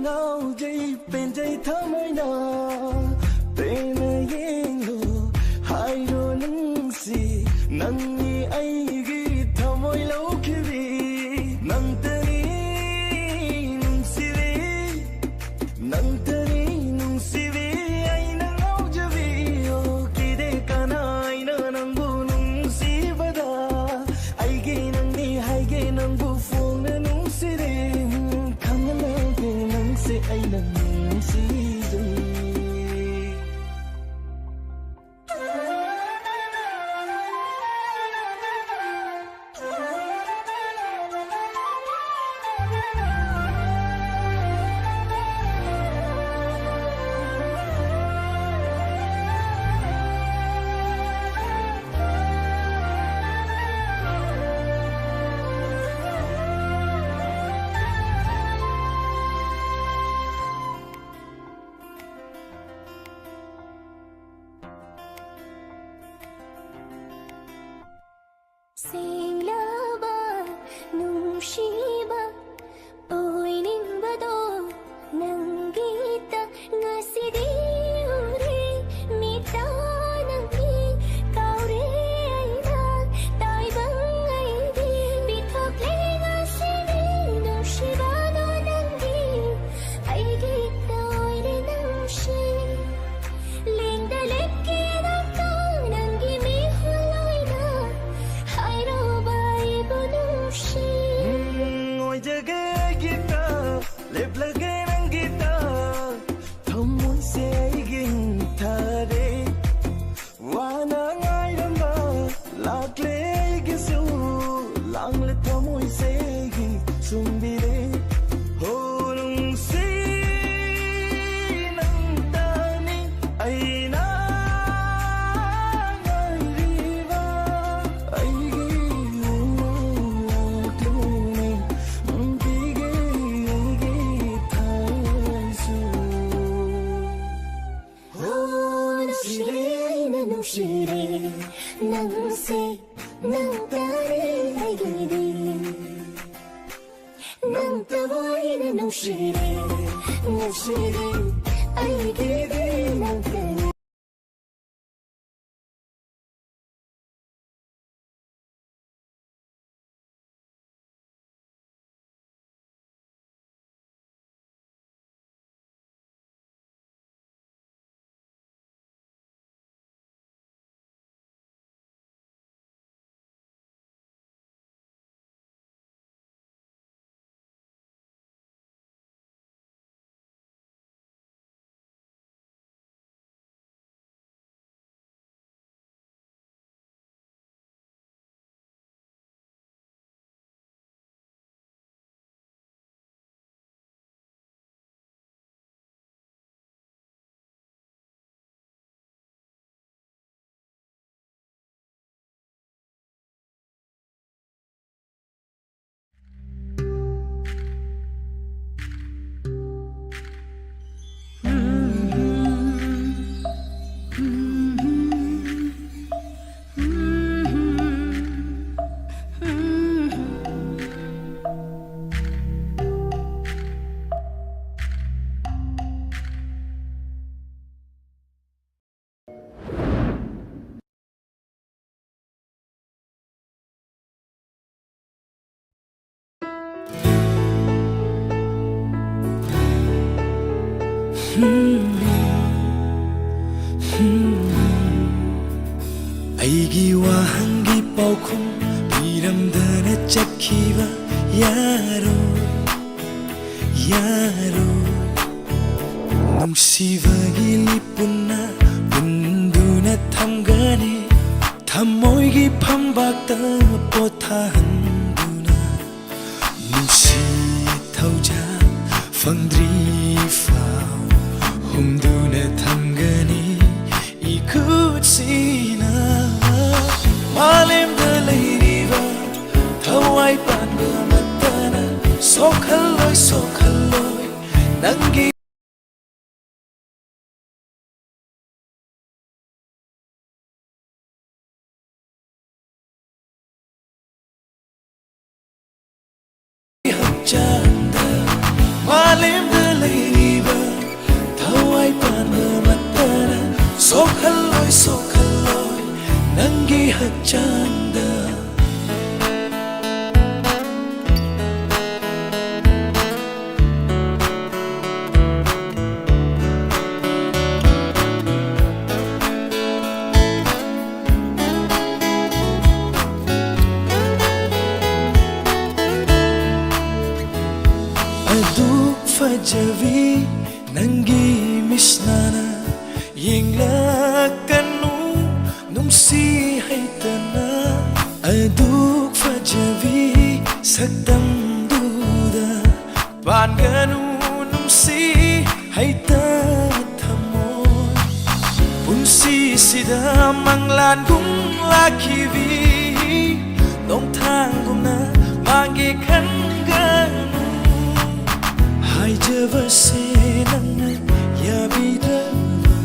ngao dây bên dây thắm ai na bên yên lo hai đôi nâng si nâng ni ai ghi thắm ai lâu kiri nâng tani nung si vi nâng tani nung si vi ai na ngao javi o kide kana ai na nang bu nung si vada ai ge nang ni hai ge nang bu phong na nung si re ai nang si dây Singlaba nungsiba oy ningbado nanggita ngasidi uri mita nangi kaure aina taibang aidi bitakle ngasidi nungsiba no nangi aigita oy nungsi linda lekki nakka nangi mi holoina ngồi jage gita lep lage nang gita thamoi se gin thare wana ngai ramba lakle gisu langle thamoi se gi sumbire holung si nang tani aina ngai riva ai Shire nang se nang tare ai gidi nang tawai nang shire ai gidi nang tare aigi wahangi paukhum piramdana chakhiva yaro yaro nungsibagi lipunna bunduna thamgani thamoigi phambakta pothanduna nungsi thauja fangdri fau humduna thamgani ikut sina malim the lady va thawai pan ga matana sokhalloi nangi chanda malim the lady sokhalloy nangi hakchanda Adu fajavi nangi misnana yenglakkanu nungsi haitana adu fajavi sakdam duda panganu nungsi haita thamoy punsi sida manglan gung lakhivi nong thang gumna mangi khanganu Haijavase nangna yabidava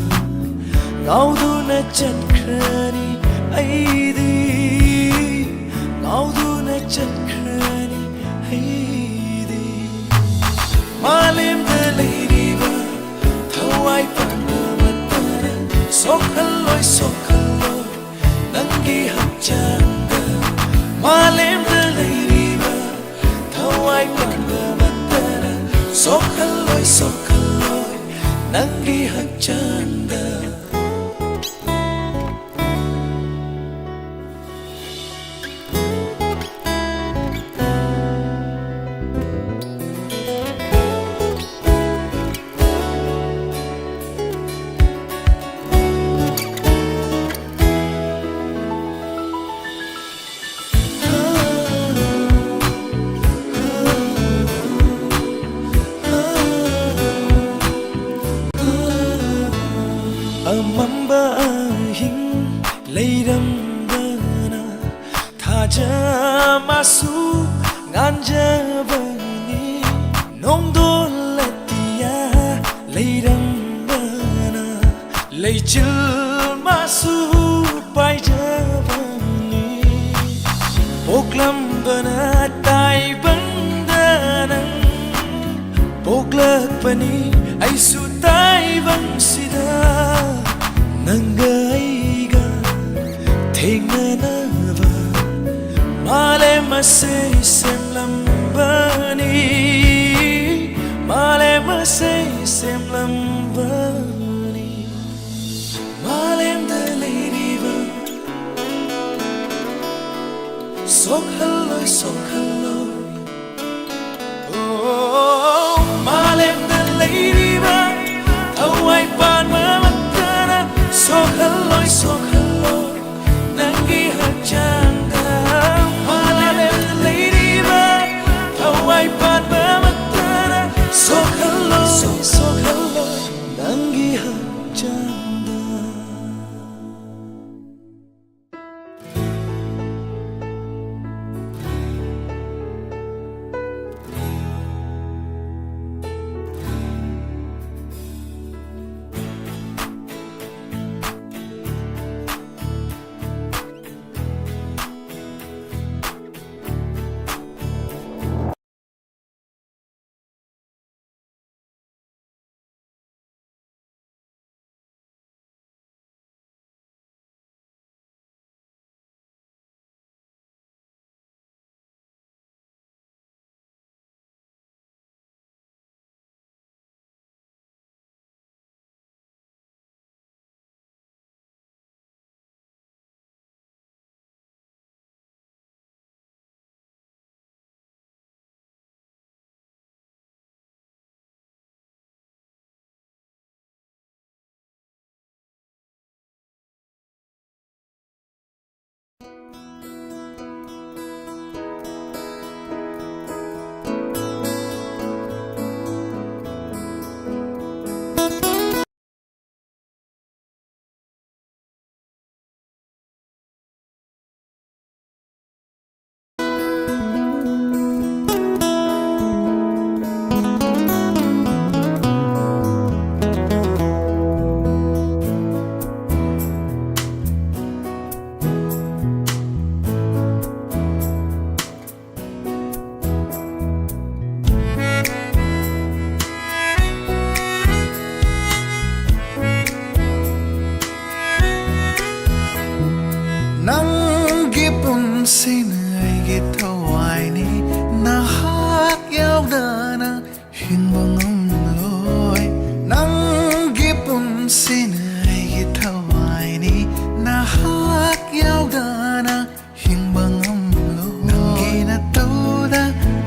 Ngauduna chakhrani aidi Ngauduna chakhrani aidi Malim da leiriva thawai panna matana Sokhalloy nangi hakchanda Malim da leiriva thawai panna matana Sokhalloy nangi hakchanda Amamba ahing leiramdana thaja masu nganjabani nongdolatia leiramdana leichil masu paijabani poklambana taibandana poklakpani aisu taibang-sida Nangaiga Thengnanava Malemase semlambani Malemase semlambani Malem da leiriva Sokhalloy Oh Malem da leiriva Awai pan mamatana Sokhalloy nangi hakchanda Malem da leiriva Awai pan mamatana Sokhalloy nangi hakchanda. sina ay thawai ni nahak yaudana hingbang amlo nangi na toda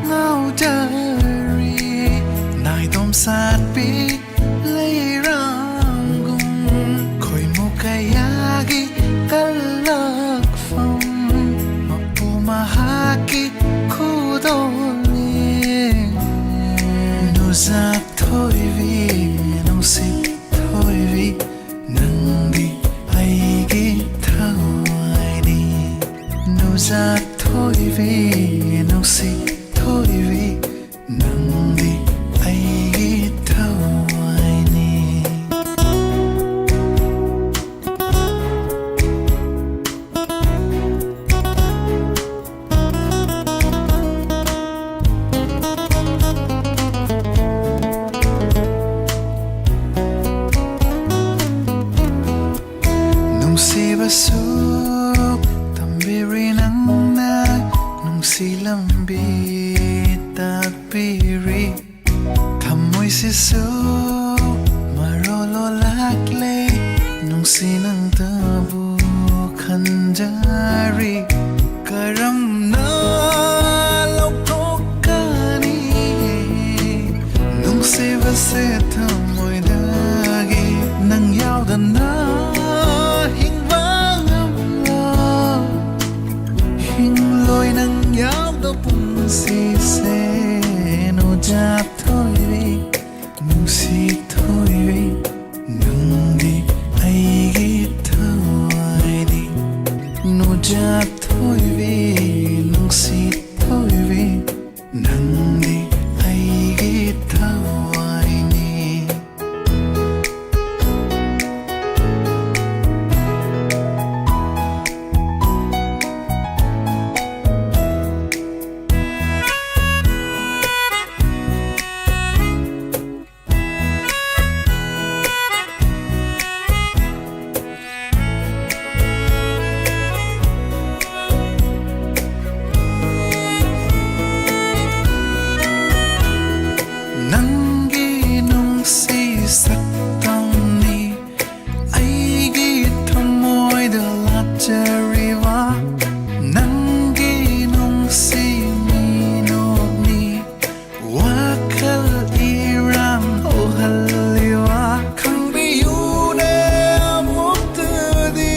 ngau jari nai dom sat pi lay rangung khoi mo kayagi kalak phong mapu mahaki kudoli nu zap thôi vi nong sip thôi vi nang di ai gi thawai ni nu zap thôi vi nong sip thôi vi nang di ai gi thawai ni Nungsibasu tambiri nang na nungsilambi takbiri thamoy sisu marolo lakle nungsinang tabu khanjari karam na lokokani nungsibase thamoy dagi nang yaudana lôi nang yaw do pung si se no jap thôi vi nung si thôi vi nung di ai gi thawai di no jap thôi vi nung si thôi vi nang di ai gi thawai ni Nangi nung si saktam ni ai gi thamoy da lachariwa nangi nung si minok ni wakal iram ohaliwa khang biyu ne amukta di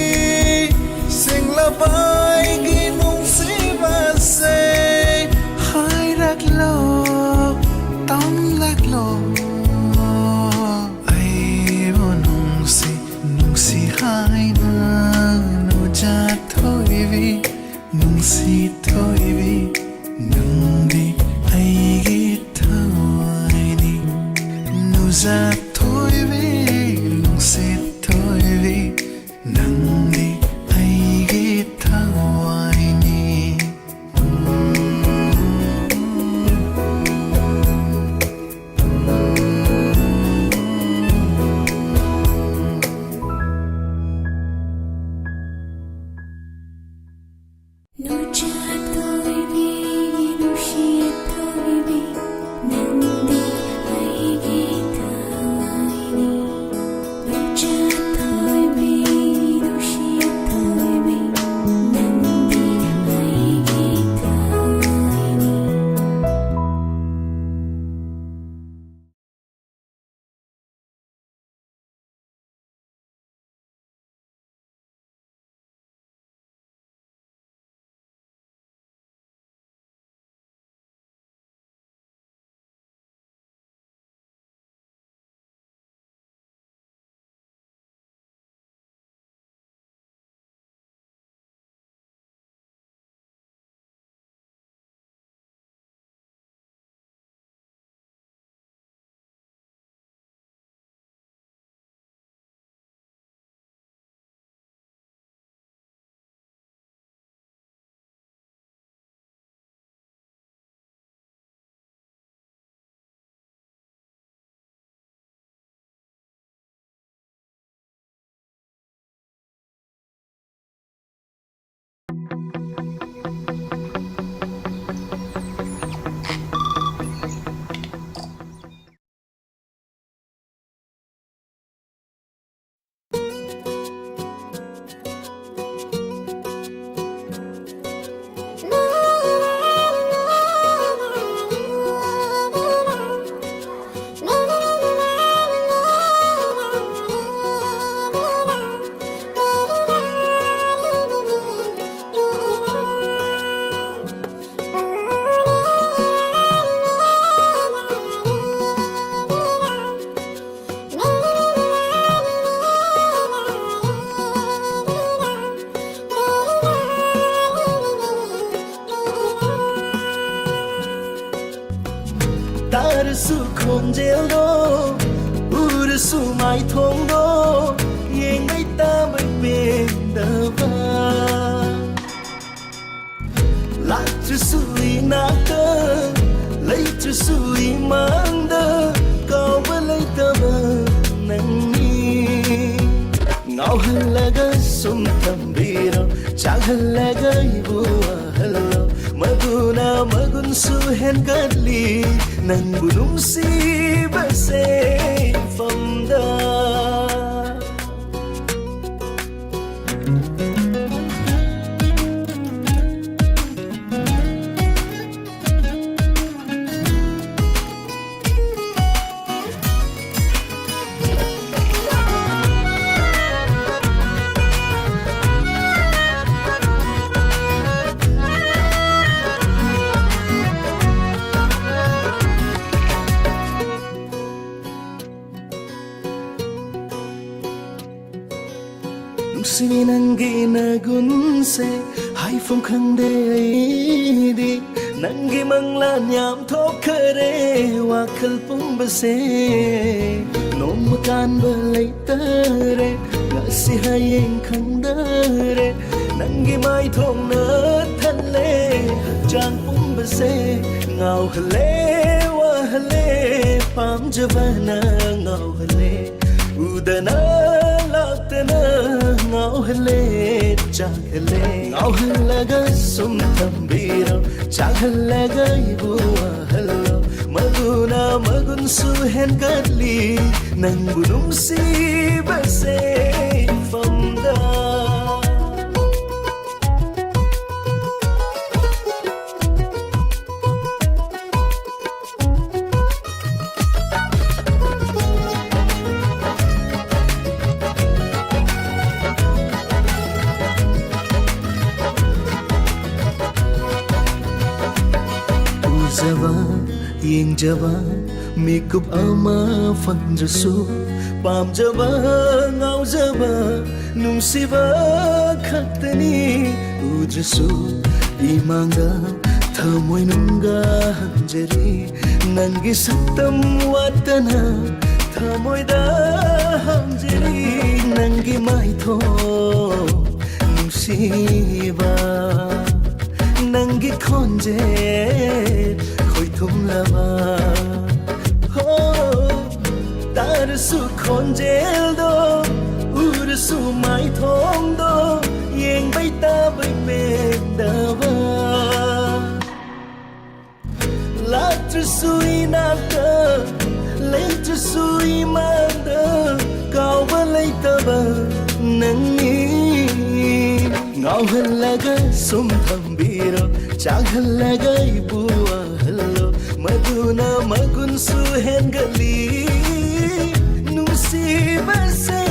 singlabai gi nung si base hai rak lo tóm lạc lo ai vô nung si hai na nu cha thôi vi nung si thôi vi nung di ai gi thawai ni nu za thôi vi nung si thôi vi nang di ai gi thawai ni No chat thôi vi no shit thôi vi nang di ai gi thawai ni ꯎꯔꯁꯨ ꯃꯥꯏꯊꯣꯡꯗꯣ ꯌꯦꯡꯕꯩ ꯇꯥꯕꯩ ꯄꯦꯟꯗꯕ ꯂꯥꯛꯇ꯭ꯔꯁꯨ ꯏꯅꯥꯛꯇ ꯂꯩꯇ꯭ꯔꯁꯨ ꯏꯃꯥꯡꯗ ꯀꯥꯎꯕ ꯂꯩꯇꯕ ꯅꯪꯅꯤ ꯉꯥꯎꯍꯜꯂꯒ ꯁꯨꯝ ꯊꯝꯕꯤꯔꯣ ꯆꯥꯛꯍꯜꯂꯒ ꯑꯩꯕꯨ ꯋꯥꯍꯜꯂꯣ ꯃꯗꯨꯅ ꯃꯒꯨꯟꯁꯨ ꯍꯦꯟꯒꯠꯂꯤ ꯅꯪꯕꯨ ꯅꯨꯡꯁꯤꯕꯁꯦ ꯐꯝꯗ ꯅꯨꯡꯁꯤ ꯅꯪꯒꯤ ꯅꯒꯨꯟꯁꯦ ꯍꯥꯏꯐꯝ ꯈꯪꯗꯦ ꯑꯩꯗꯤ ꯅꯪꯒꯤ ꯃꯪꯂꯥꯟ ꯌꯥꯝ ꯊꯣꯛꯈꯔꯦ ꯋꯥꯈꯜ ꯄꯨꯝꯕꯁꯦ ꯅꯣꯡꯃ ꯀꯥꯟꯕ ꯂꯩꯇꯔꯦ ꯉꯁꯤ ꯍꯌꯦꯡ ꯈꯪꯗꯔꯦ ꯅꯪꯒꯤ ꯃꯥꯏꯊꯣꯡꯅ ꯊꯜꯂꯦ ꯍꯛꯆꯥꯡ ꯄꯨꯝꯕꯁꯦ ꯉꯥꯎꯍꯜꯂꯦ ꯋꯥꯍꯜꯂꯦ ꯄꯥꯝꯖꯕꯅ ꯉꯥꯎꯍꯜꯂꯦ ꯎꯗꯅ ꯂꯥꯛꯇꯅ ꯉꯥꯎꯍꯜꯂꯦ ꯆꯥꯛꯍꯜꯂꯦ ꯉꯥꯎꯍꯜꯂꯒ ꯁꯨꯝ ꯊꯝꯕꯤꯔꯣ ꯆꯥꯛꯍꯜꯂꯒ ꯑꯩꯕꯨ ꯋꯥꯍꯜꯂꯣ ꯃꯗꯨꯅ ꯃꯒꯨꯟꯁꯨ ꯍꯦꯟꯒꯠꯂꯤ ꯅꯪꯕꯨ ꯅꯨꯡꯁꯤꯕꯁꯦ ꯐꯝꯗ ꯌꯦꯡꯖꯕ ꯃꯤꯀꯨꯞ ꯑꯃ ꯐꯪꯗ꯭ꯔꯁꯨ ꯄꯥꯝꯖꯕ ꯉꯥꯎꯖꯕ ꯅꯨꯡꯁꯤꯕ ꯈꯛꯇꯅꯤ ꯎꯗ꯭ꯔꯁꯨ ꯏꯃꯥꯡꯗ ꯊꯃꯣꯏꯅꯨꯡꯒ ꯍꯪꯖꯔꯤ ꯅꯪꯒꯤ ꯁꯛꯇꯝ ꯋꯥꯠꯇꯅ ꯊꯃꯣꯏꯗ ꯍꯪꯖꯔꯤ ꯅꯪꯒꯤ ꯃꯥꯏꯊꯣꯡ ꯅꯨꯡꯁꯤꯕ ꯅꯪꯒꯤ ꯈꯣꯟꯖꯦꯜ ꯈꯣꯏꯊꯨꯝꯂꯕ ꯇꯥꯔꯁꯨ ꯈꯣꯟꯖꯦꯜꯗꯣ ꯎꯔꯁꯨ ꯃꯥꯏꯊꯣꯡꯗꯣ ꯌꯦꯡꯕꯩ ꯇꯥꯕꯩ ꯄꯦꯟꯗꯕ ꯂꯥꯛꯇ꯭ꯔꯁꯨ 이나ꯛꯇ ꯂꯩꯇ꯭ꯔꯁꯨ 이마ꯡꯗ ꯀꯥꯎꯕ ꯂꯩꯇꯕ ꯅꯪꯅꯤ ꯉꯥꯎꯍꯜꯂꯒ ꯁꯨꯝ ꯊꯝꯕꯤꯔꯣ ꯆꯥꯛꯍꯜꯂꯒ ꯑꯩꯕꯨ ꯋꯥꯍꯜꯂꯣ ꯃꯗꯨꯅ ꯃꯒꯨꯟꯁꯨ ꯍꯦꯟꯒꯠꯂꯤ ꯅꯨꯡꯁꯤꯕꯁꯦ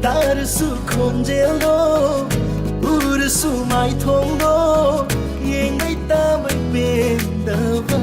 따르수 콘젤도 우르수 마이통도 예ngay 땀을 뺀다봐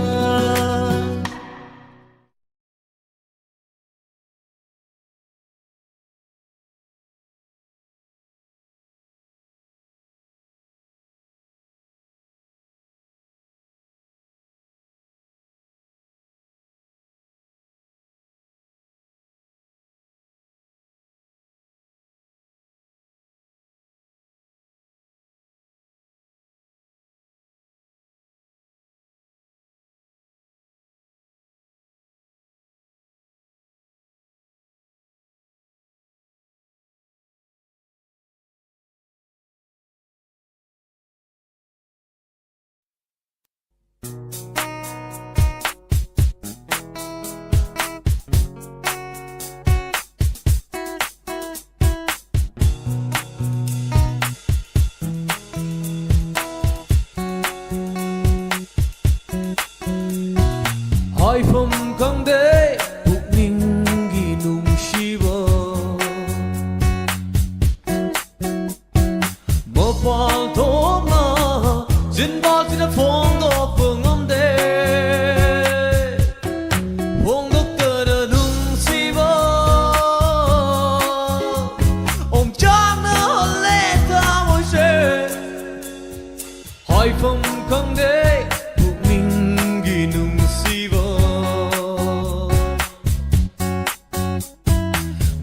Bal tågna Sin bal sina phong då phương om det Phong đốc tờ đờ nung si vơ Om chang nơ lê ta môi xe Hỏi phong không đế Bụng mình ghi nung si vơ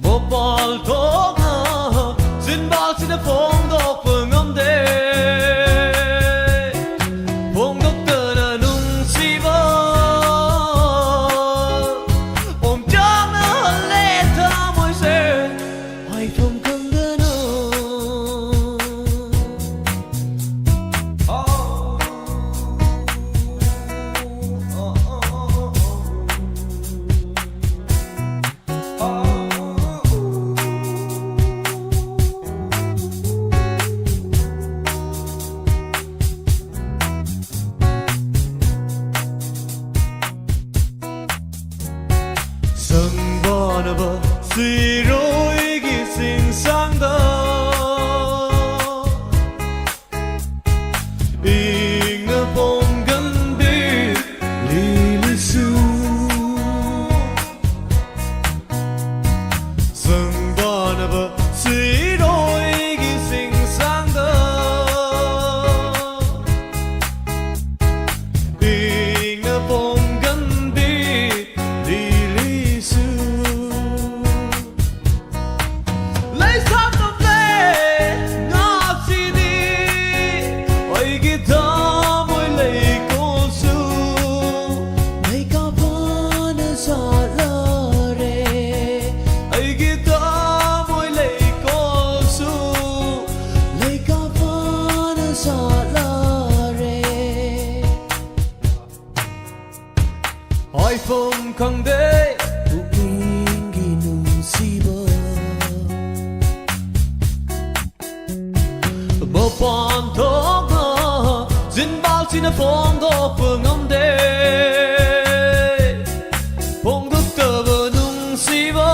Một bal tågna Sin bal sina phong då phương om det Sân bò nơ bờ suy rối ghi sinh sang đó Ing nơ bông gần đi Lý lý su Sân bò nơ bờ suy rối ghi sinh sang đó Ing nơ bông gần đi Lấy sát tâm lê ngọt xì đi Ôi guitar môi lấy cô su Lấy ca bó nơ gió lơ rê Ôi guitar môi lấy cô su Lấy ca bó nơ gió lơ rê Hỏi phong không đế Bụng mình ghi nung si bơ Một bọn thuốc ngờ Dính bao xin ở phong đô phương ông đê Phong thức tờ vợ nung si vơ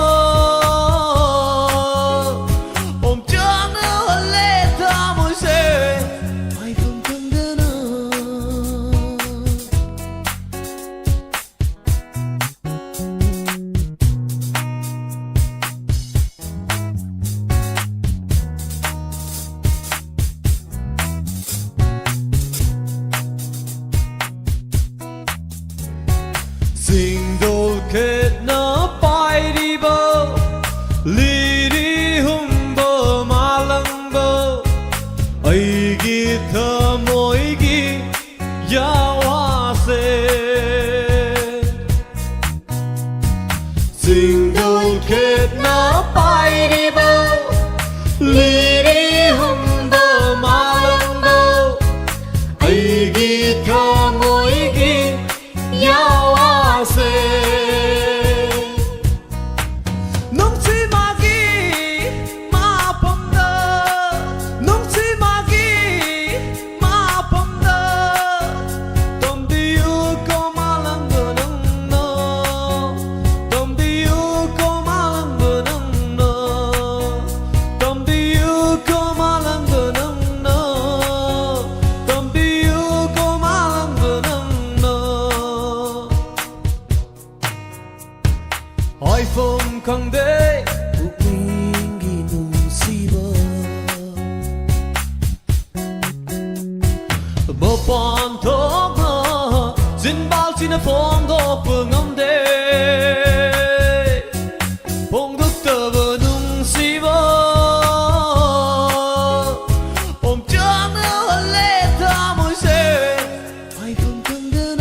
Ôm chán nữa lê ta môi xe Ai không thân đến Dình đô kết nó bay đi bơ Lý đi hùng bơ mà lăng bơ Ây ghi thơ môi ghi Ya hoa xê Dình đô kết nó bay đi bơ Lý đi hùng bơ mà lăng bơ Ây ghi thơ môi ghi Ya hoa xê Nung si ma ghi ma pom đơ Nung si ma ghi ma pom đơ Tom đi u ko ma lăng bờ nâng nơ Tom đi u ko ma lăng bờ nâng nơ Tom đi u ko ma lăng bờ nâng nơ Tom đi u ko ma lăng bờ nâng nơ Hỏi phong không đế Bụng mình ghi nung si bơ Một bọn thuốc ngờ Dính bao xin ở phong đô phương ông đê Phong thức tờ vợ nung si bơ Ôm chán nữa lê ta môi xe Ai không thân đến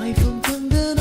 Ai không thân đến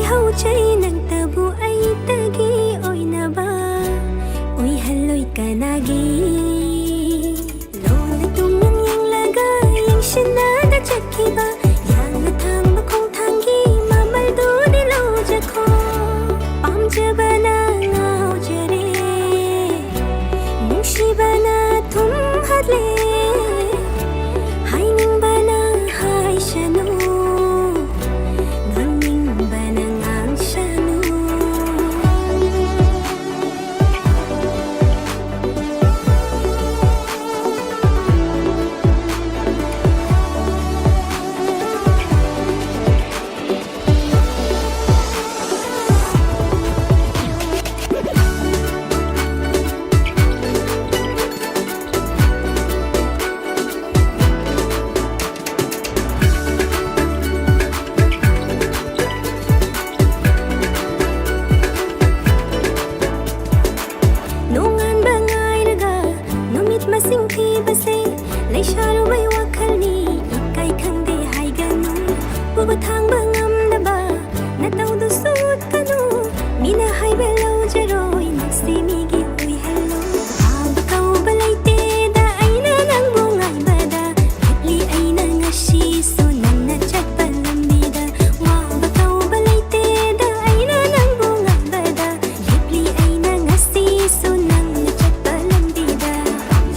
hauchai nang tabu ai tagi oinaba oihaloi kanagi lona tungan yang laga yang shinada chakkiba yang thang khong thangi mamal do dilo jakho pamjabana ngaujare nushibana thum hadle haining bana hai shanu ngangning bana ngang shanu nungan bangai raga numit masing thi base leisharu bai wakhalni ikai khande hai ganu buba thang bangam daba na tau du sut kanu mina hai belo jaroi naksi mi gi ui hello ab kau balaite da aina nang bungai bada li aina ngashi so nan na chat balambida wa ba kau balaite da aina nang bungai bada li aina ngasi so nan na chat balambida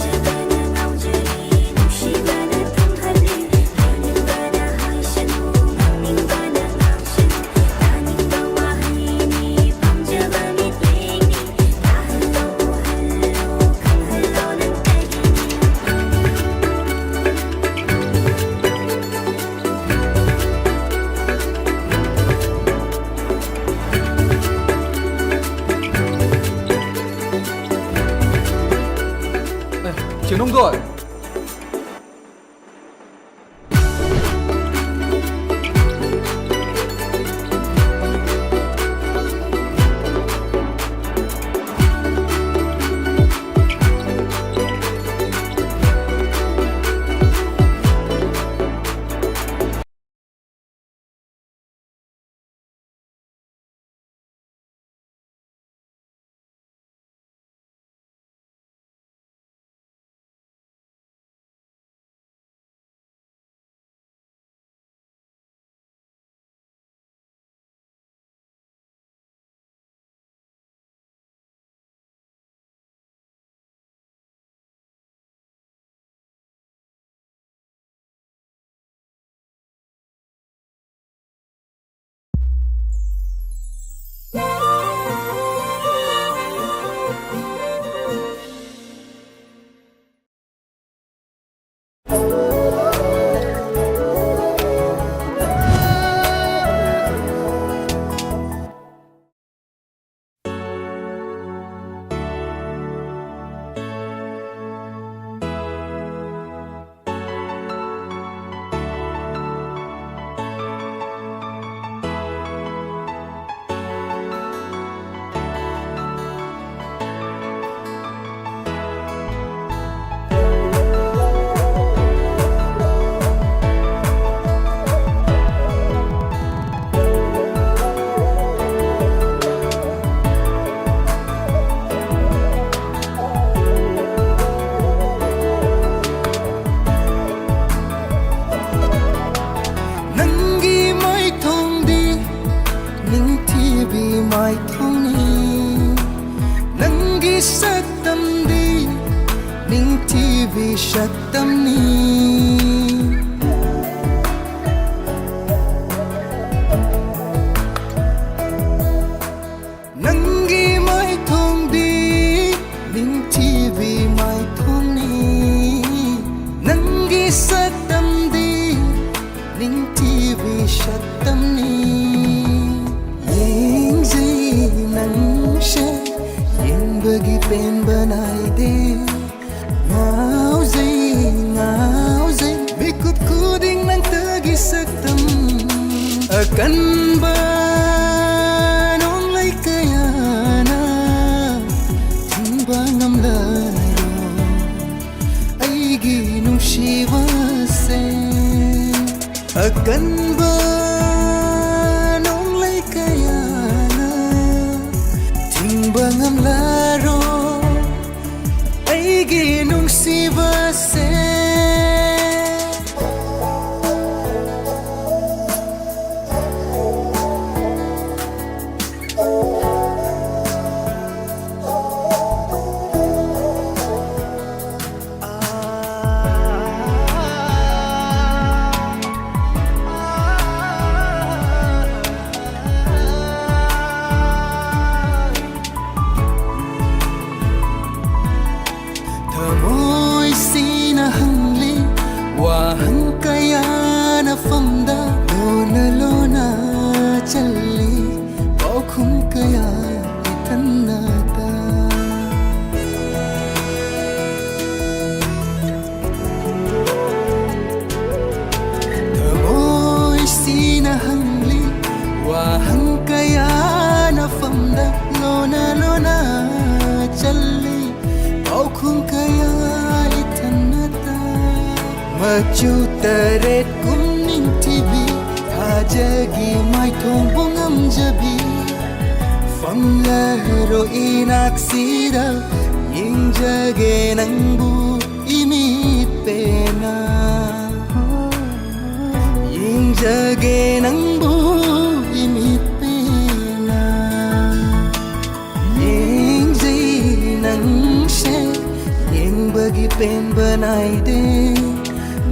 jabana ngaujari nushibana thum hale ainin bana hai shanu ning bana ngakshan taning bawa haini pamjabani tengni hello hello kan hello nan tagini哎，请动作。शक्तमनी नंगी mai thong di ning TV mai thong ni नंगी शक्तम di ning TV Shatakam ni yeng zai nang she yeng bagi pen banai de ngao zai bikut kuding nang tagi saktam akan banong lai kayana timbangam layo aigi nungsiwa se akan banong lai kayana lona lona challi paukhum kaya ithanata machu taret kumning tibi thajagi mai thong bungam jabi famlaro inaksira yingjage nangbu imit pena yingjage nangbu imit pena yingjai nang she yingbagi pen banai de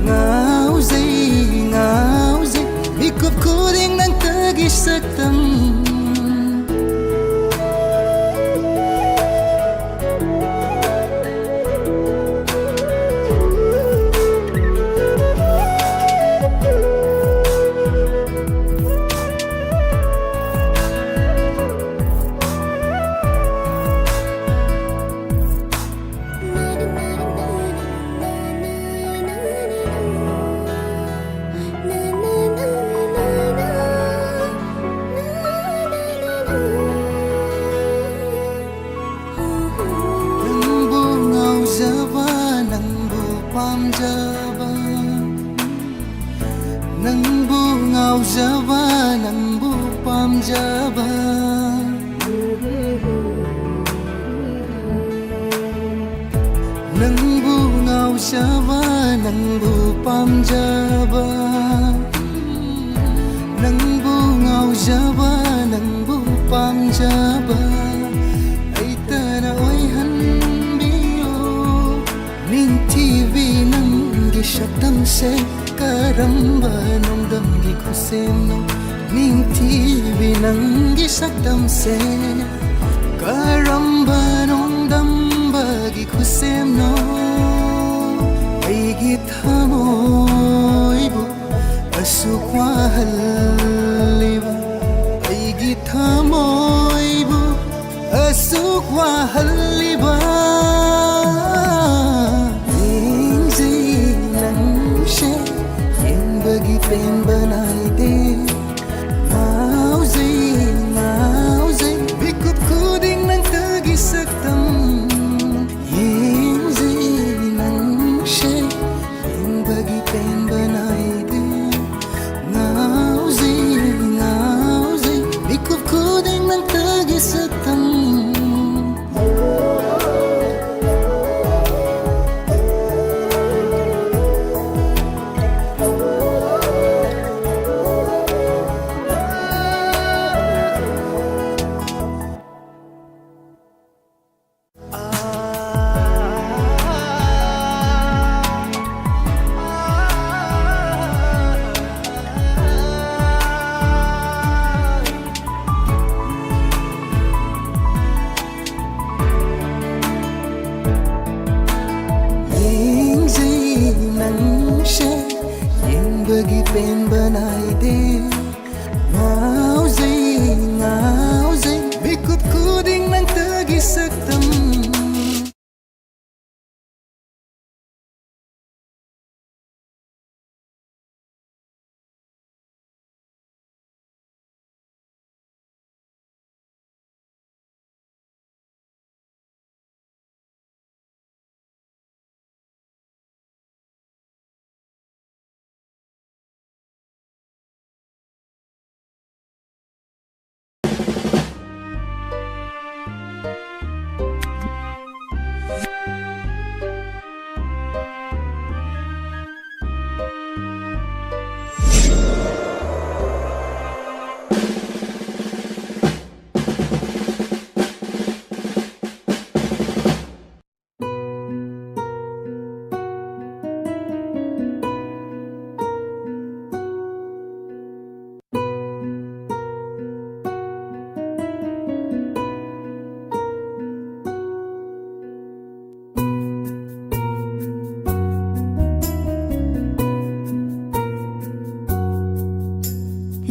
ngau zai bikup kuring nang tagi saktam nangbu ngau java nangbu pam java nangbu ngau java nangbu pam java nangbu ngau java nangbu pam java aitana oi han biyo ning tv nang gi shaktam se karamba nongdam gi khusem no ning tibi nangi sakdam se karamba nongdam bagi khusem no ai gi thamoi bu asukwa haliba ai gi thamoi bu asukwa haliba bagi pen banai de ngau zai bikup kuding nang tagi saktam yin zai nang she yin bagi pen banai de ngau zai bikup kuding nang tagi saktam bagi pen banai de ngau zai bikup kuding nang tagi saktam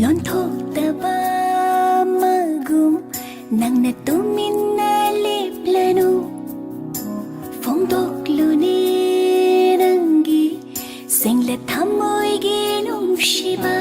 lon thok taba magum nang na tumin na liplanu phong dok luni rangi singlet thamoy gi num shiba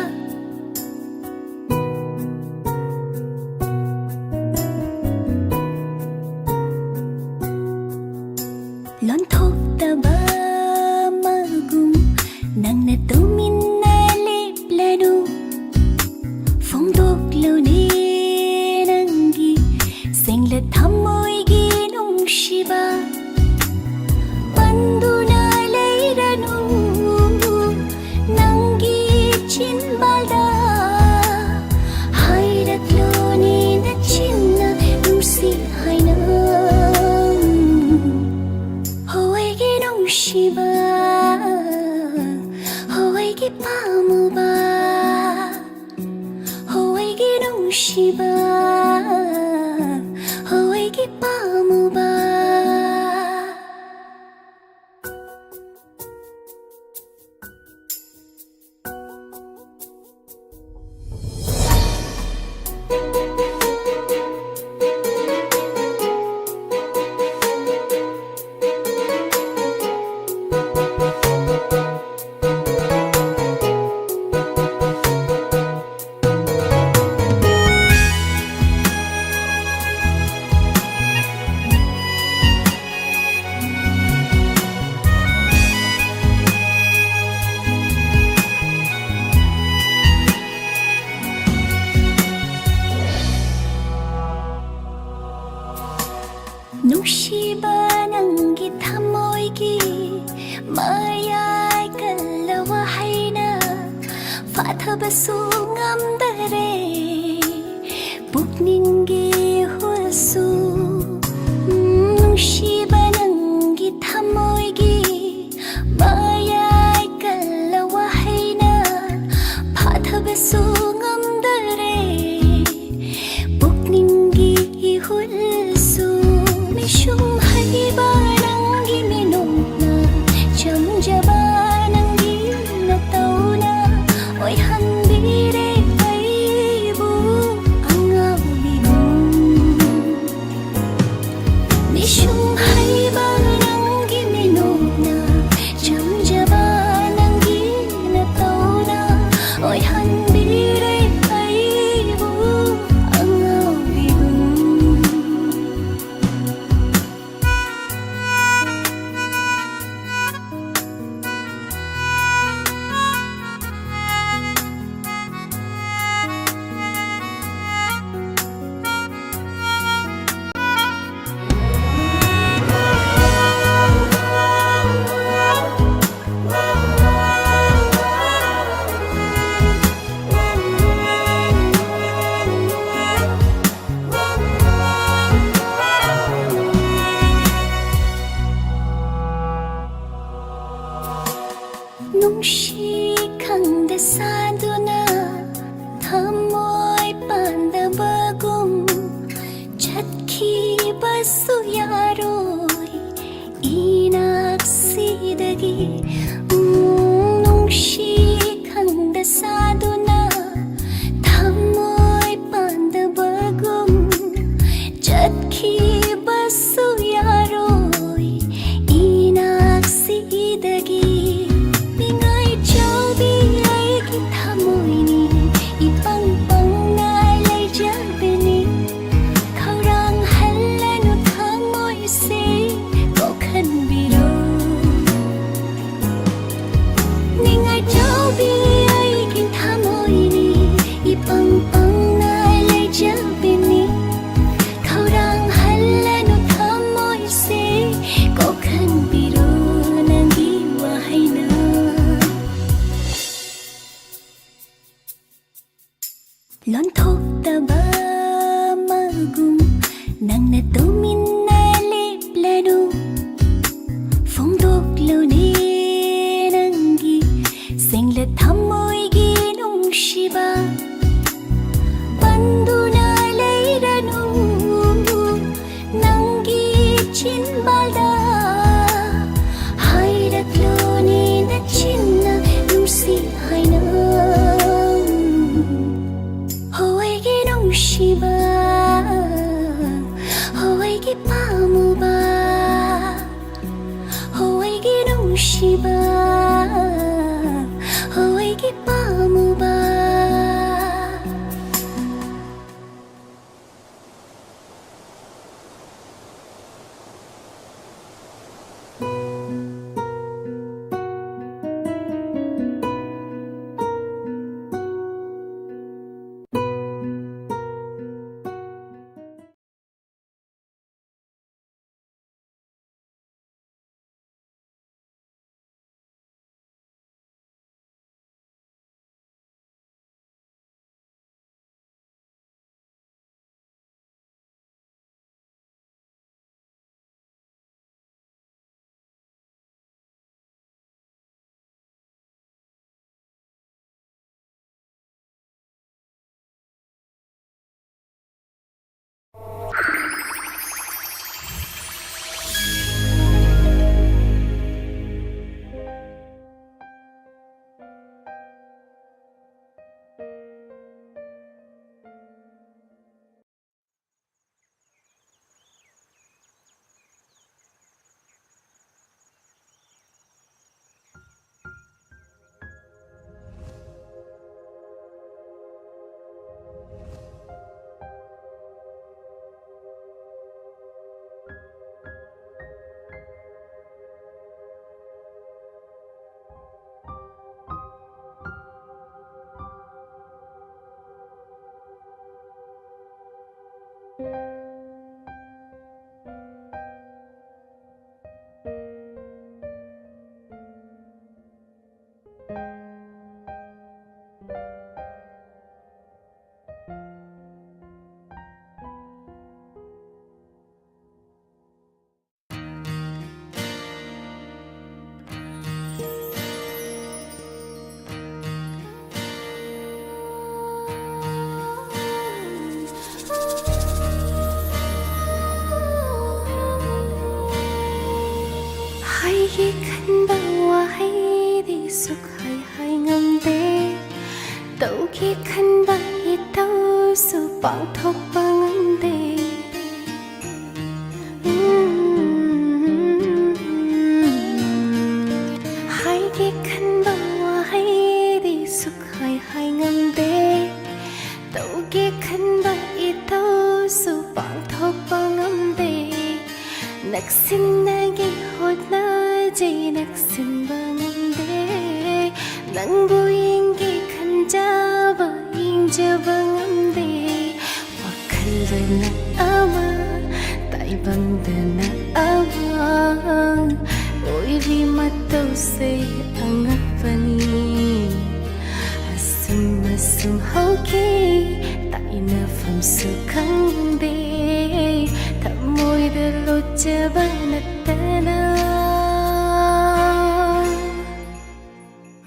ꯅꯨꯡꯁꯤꯕ ꯅꯪꯒꯤ ꯊꯃꯣꯏꯒꯤ ꯃꯌꯥꯏ ꯀꯜꯂꯕ ꯍꯩꯅ ꯐꯥꯊꯕꯁꯨ ꯉꯝꯗꯔꯦ ꯄꯨꯛꯅꯤꯡꯒꯤ ꯍꯨꯜꯁꯨ ꯅꯨꯡꯁꯤꯕ ꯅꯪꯒꯤ ꯊꯃꯣꯏꯒꯤ ꯃꯌꯥꯏ ꯀꯜꯂꯕ ꯍꯩꯅ ꯐꯥꯊꯕꯁꯨ ꯉꯝꯗꯔꯦ ꯄꯨꯛꯅꯤꯡꯒꯤ ꯍꯨꯜꯁꯨ ꯃꯤꯁꯨꯝ ꯍꯩꯕ ꯅꯪꯒꯤ ꯃꯤꯅꯣꯛꯅ ꯆꯝꯖꯕ ꯅꯪꯒꯤ ꯅꯇꯧꯅ ꯑꯣꯏꯍꯟꯕꯤꯔꯦ ꯑꯩꯕꯨ ꯑꯉꯥꯎꯕꯤꯒꯨꯝ ꯃꯤꯁꯨꯝ ꯍꯩꯕ ꯅꯪꯒꯤ ꯃꯤꯅꯣꯛꯅ ꯆꯝꯖꯕ ꯅꯪꯒꯤ ꯅꯇꯧꯅ ꯑꯣꯏꯍꯟꯕꯤꯔꯦ ꯑꯩꯕꯨ ꯑꯉꯥꯎꯕꯤꯒꯨꯝ ꯅꯨꯡꯁꯤ ꯈꯪꯗ ꯁꯥꯗꯨꯅ ꯊꯃꯣꯏ ꯄꯥꯟꯗꯕꯒꯨꯝ ꯆꯠꯈꯤꯕꯁꯨ ꯌꯥꯔꯣꯏ 이낙시덕이 농시 강다 사도나 탐모이 반드버금 잣키 바수야로이 이낙시덕이 빙아이 저비 아이기 탐모이니 이빵빵 날라이 잡으니 가랑 할라노 탐모이세 kokhanbiro ningai chaubi ai kin thamoini ipang pang nai lai jabini khaurang hallanu thamoi se kokhanbiro nangi wahaina lon thok taba magum nangna tuminna leplanu phong nangi singlet thamoigi nungshiba banduna leiranu nangi chinbalda hairatloni na chinna nungsi haina hoigi nungshiba hoigi pamuba hoigi nungshiba hoigi pamuba ꯇꯧꯒꯦ ꯈꯟꯕ ꯋꯥꯍꯩꯗꯤ ꯁꯨꯛꯍꯥꯏ ꯉꯝꯗꯦ ꯇꯧꯒꯦ ꯈꯟꯕ ꯏꯇꯧꯁꯨ ꯄꯥꯡꯊꯣꯛꯄ ꯉꯝꯗꯦ 하이게 큰 바와이리 숙하이 ngầm 떠오게 큰 바이 떠수 방톡방 ngầm 낙신나게 혼나지 낙신 방인데 낭보인게 간잡아 인잡아 ngầm 와칼레나 아마 따이방드나 아마 오이리 맛도세 angapani asum asum hauki taina phẩm sự khăng đi thầm môi đưa lột cha banatana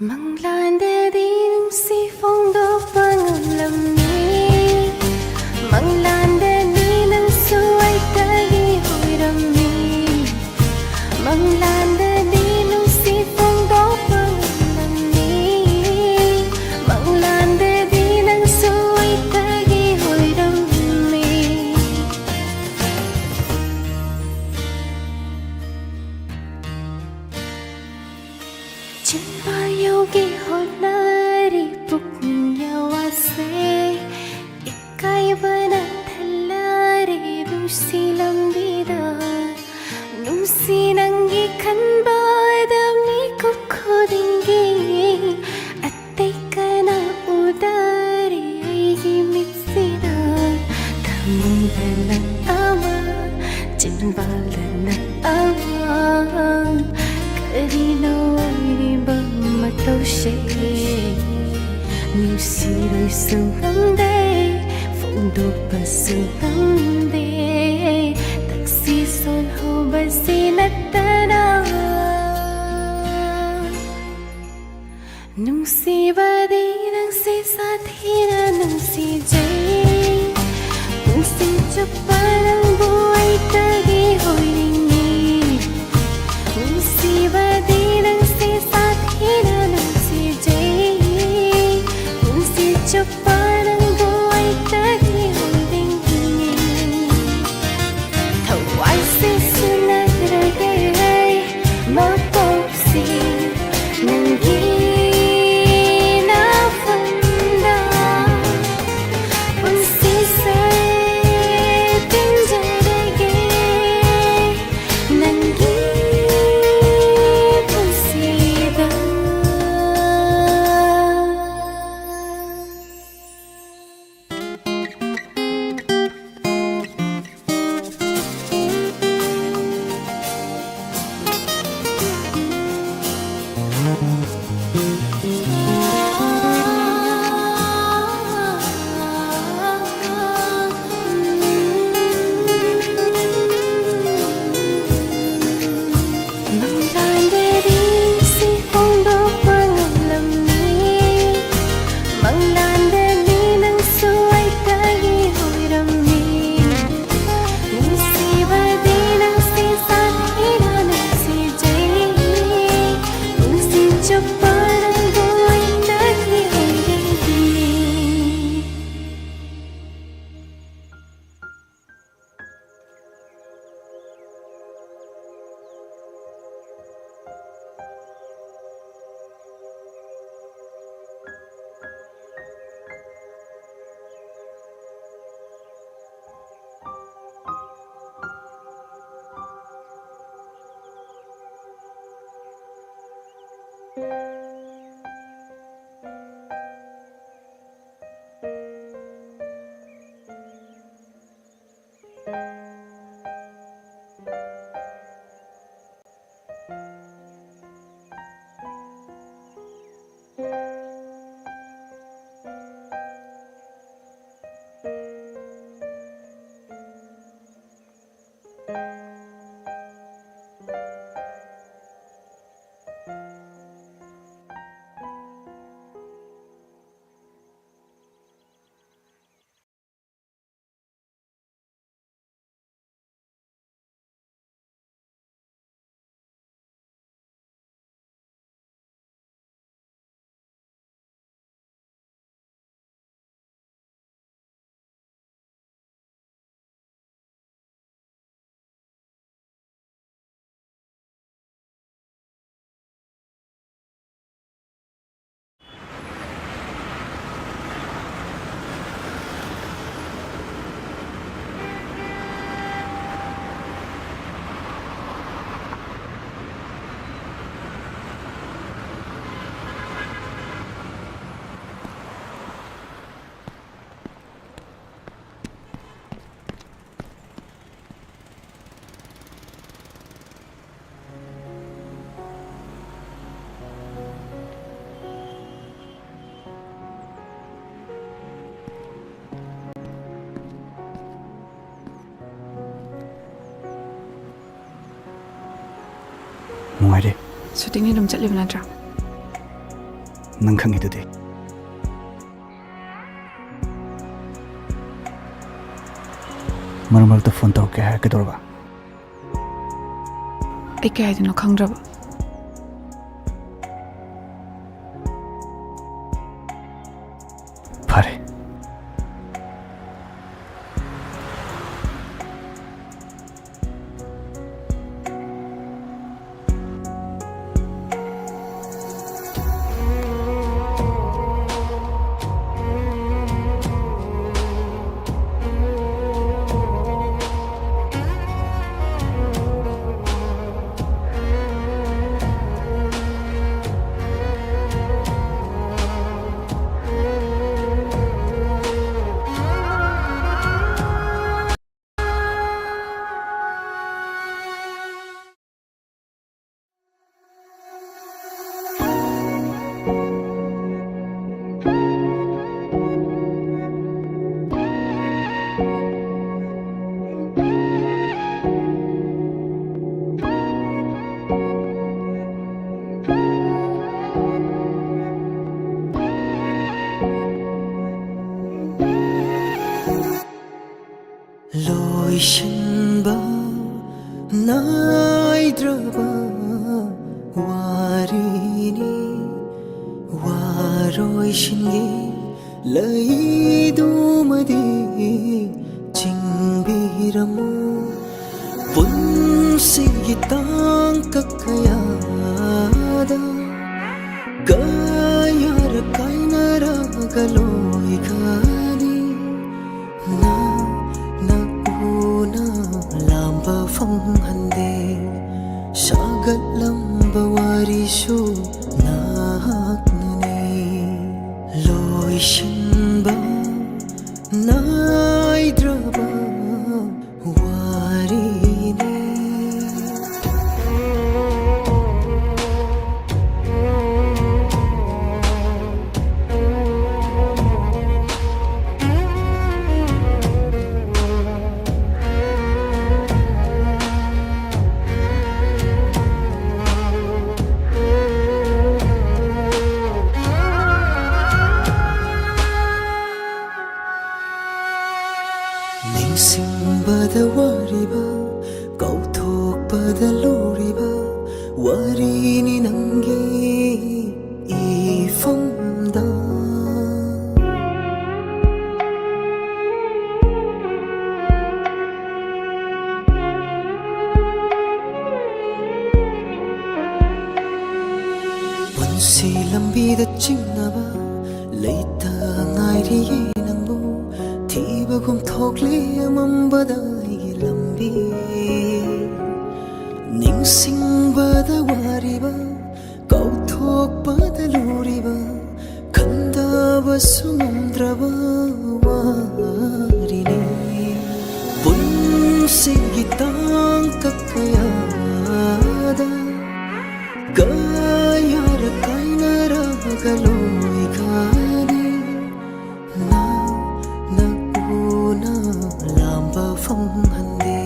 mang lan để đi nung si phong đô bang lam ni mang lan để đi nung suai tagi hồi đam mi mang lan để đi nung si phong đô bang lam ni mang lan để đi nung suai tagi hồi đam mi chân bao gi hot nari puk nyawase ikai bana thalari dusi lambida nusi nangi khan badam ni kokhodingi attai kana udari aigi mitsida thamudana ama chinbalana ama karino mà tao sẽ nusi đôi sương lắm đây phong độ bà sương lắm đây taxi son ho bà si nát ta nung si ba đi nung si sa thi na nung si jay nung si chụp ba nung buai ta đi hồi đình nhị nung si ba đi nung si sa thi na nung si jay nung si chụp ba nung buai ta đi hồi đình nhị thầu ai si si na ra gay mà bốc si nung ghi ꯅꯨꯡꯉꯥꯏꯔꯦ ꯁꯨꯇꯤꯡꯅꯤ ꯑꯗꯨꯝ ꯆꯠꯂꯤꯕ ꯅꯠꯇ꯭ꯔꯥ ꯅꯪ ꯈꯪꯉꯤꯗꯨꯗꯤ ꯃꯔꯛ ꯃꯔꯛꯇ ꯐꯣꯟ ꯇꯧꯔꯛꯀꯦ ꯍꯥꯏꯔꯛꯀꯗꯧꯔꯕ ꯑꯩ ꯀꯩ ꯍꯥꯏꯗꯣꯏꯅꯣ ꯈꯪꯗ꯭ꯔꯕ ꯐꯔꯦ ꯂꯣꯏꯁꯤꯟꯕ ꯅꯥꯏꯗ꯭ꯔꯕ ꯋꯥꯔꯤꯅꯤ ꯋꯥꯔꯣꯏꯁꯤꯟꯒꯤ ꯂꯩꯗꯨꯃꯗꯤ ꯆꯤꯡꯕꯤꯔꯝꯃꯨ ꯄꯨꯟꯁꯤꯒꯤ ꯇꯥꯡꯀꯛ ꯀꯌꯥꯗ ꯀꯌꯥꯔꯛ ꯀꯥꯏꯅꯔꯒ ꯂꯣꯏꯈꯅꯤ ꯂꯥꯝꯕ ꯐꯪꯍꯟꯗꯦ ꯁꯥꯒꯠꯂꯝꯕ ꯋꯥꯔꯤꯁꯨ ꯅꯍꯥꯛꯅꯅꯤ ꯂꯣꯏꯁꯤꯟꯕ ꯅꯥꯏꯗ꯭ꯔꯕ 와리니 닝싱바다 와리바 կꯧꯊꯣꯛꯄꯗ ꯂꯨꯔꯤꯕ ꯋꯥꯔꯤꯅꯤ ꯅꯪꯒꯤ ꯏꯐꯝꯗ ꯄꯨꯟꯁꯤ ꯂꯝꯕꯤꯗ ꯆꯤꯡꯅꯕ ꯂꯩꯇ ꯉꯥꯏꯔꯤꯌꯦ ꯅꯪꯕꯨ ꯊꯤꯕꯒꯨꯝ ꯊꯣꯛꯂꯤ ꯑꯃꯝꯕꯗ ꯑꯩꯒꯤ ꯂꯝꯕꯤ ꯅꯤꯡꯁꯤꯡꯕꯗ ꯋꯥꯔꯤꯕ ꯀꯧꯊꯣꯛꯄꯗ ꯂꯨꯔꯤꯕ ꯈꯟꯊꯕꯁꯨ ꯉꯝꯗ꯭ꯔꯕ ꯋꯥꯔꯤꯅꯤ ꯄꯨꯟꯁꯤꯒꯤ ꯇꯥꯡꯀꯛ ꯀꯌꯥꯗ ꯀꯌꯥꯔꯛ ꯀꯥꯏꯅꯔꯒ ꯂꯣꯏꯈꯅꯤ ꯅꯛꯎꯅ ꯂꯥꯝꯕ ꯐꯪꯍꯟꯗꯦ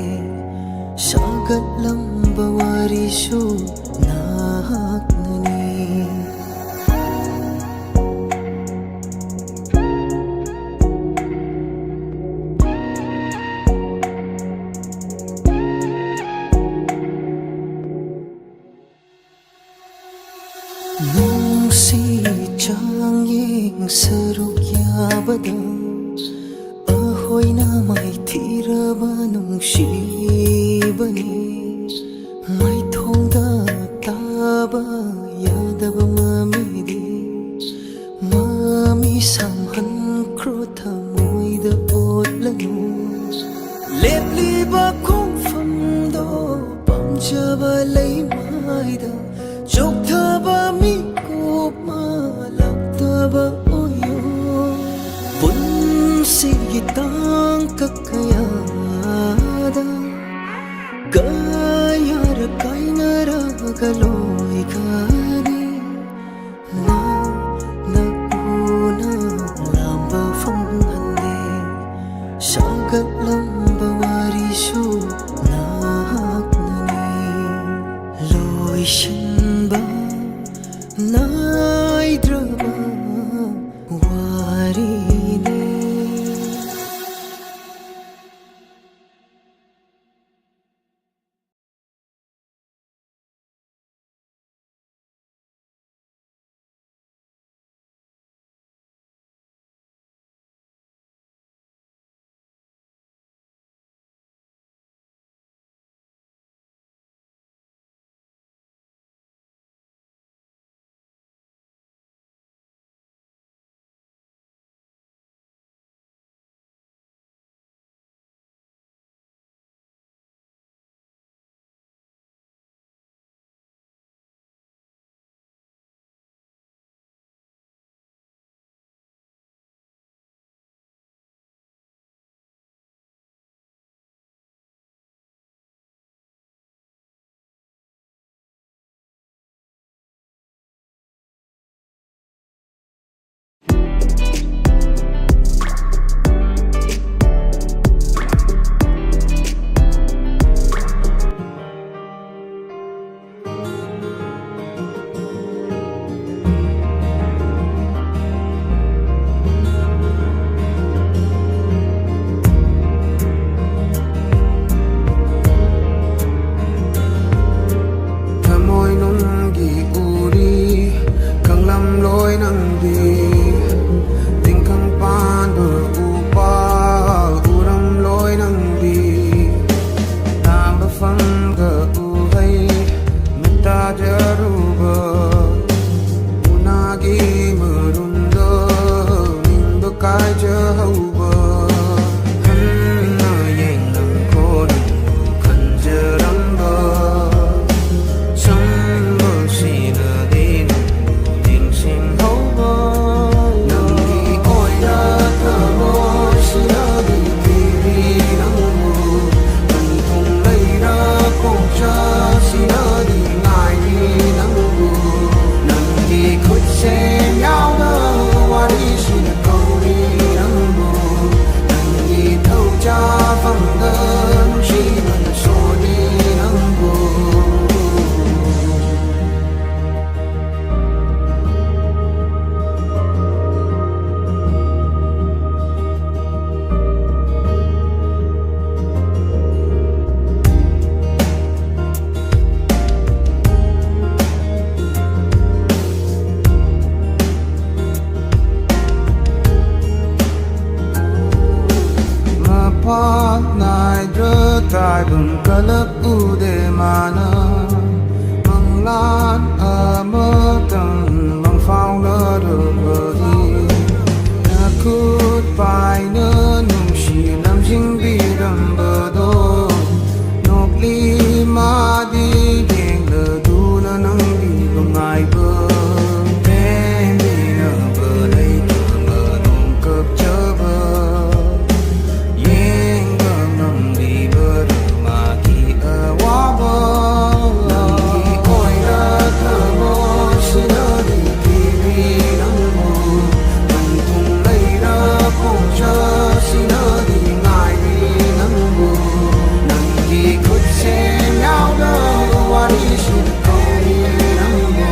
ꯁꯥꯒꯠꯂꯝꯕ ꯋꯥꯔꯤꯁꯨ ꯅꯍꯥꯛꯅꯅꯤ ꯅꯨꯡꯁꯤ ꯆꯥꯡꯌꯦꯡ ꯁꯔꯨꯛ ꯌꯥꯕꯗ ꯑꯩꯈꯣꯏꯅ ꯃꯥꯏꯊꯤꯔꯕ ꯅꯨꯡꯁꯤꯕꯅꯤ ꯃꯥꯏꯊꯣꯡꯗ ꯇꯥꯕ ꯌꯥꯗꯕ ꯃꯃꯤꯗꯤ ꯃꯃꯤ ꯁꯥꯝꯍꯟꯈ꯭ꯔꯣ ꯊꯃꯣꯏꯗ ꯑꯣꯠꯂꯅꯨ ꯂꯦꯞꯂꯤꯕ ꯈꯣꯡꯐꯝꯗꯣ ꯄꯥꯝꯖꯕ ꯂꯩꯃꯥꯏꯗ ꯆꯣꯛꯊꯕ ꯃꯤꯀꯨꯞ ꯃꯥꯜꯂꯛꯇꯕ ꯑꯣꯏꯌꯣ ꯄꯨꯟꯁꯤꯒꯤ ꯇꯥꯡꯀꯛ ꯀꯌꯥꯗ ꯀꯌꯥꯔꯛ ꯀꯥꯏꯅꯔꯒ ꯂꯣꯏꯈꯅꯤ ꯅꯛꯎꯅ ꯂꯥꯝꯕ ꯐꯪꯍꯟꯗꯦ ꯁꯥꯒꯠꯂꯝꯕ ꯋꯥꯔꯤꯁꯨ ꯅꯍꯥꯛꯅꯅꯤ ꯂꯣꯏꯁꯤꯟ naidra tai bum kalap ude mana manglan amatan mang phao na rơi nakut pai na nung shi lam jing bi ram ba do nok li ma di ding le du na nang di bang ai ba em đi na ba lấy tu ma nong kap cha ba yeng ba nam di ba ma ki a wa ba ki koi ra tha mo shi na di ki bi nang mo nang tung lấy ra phong cha shi na di ngai bi nang mo nang ki kut se nhau da wa ni shi ko ni nang mo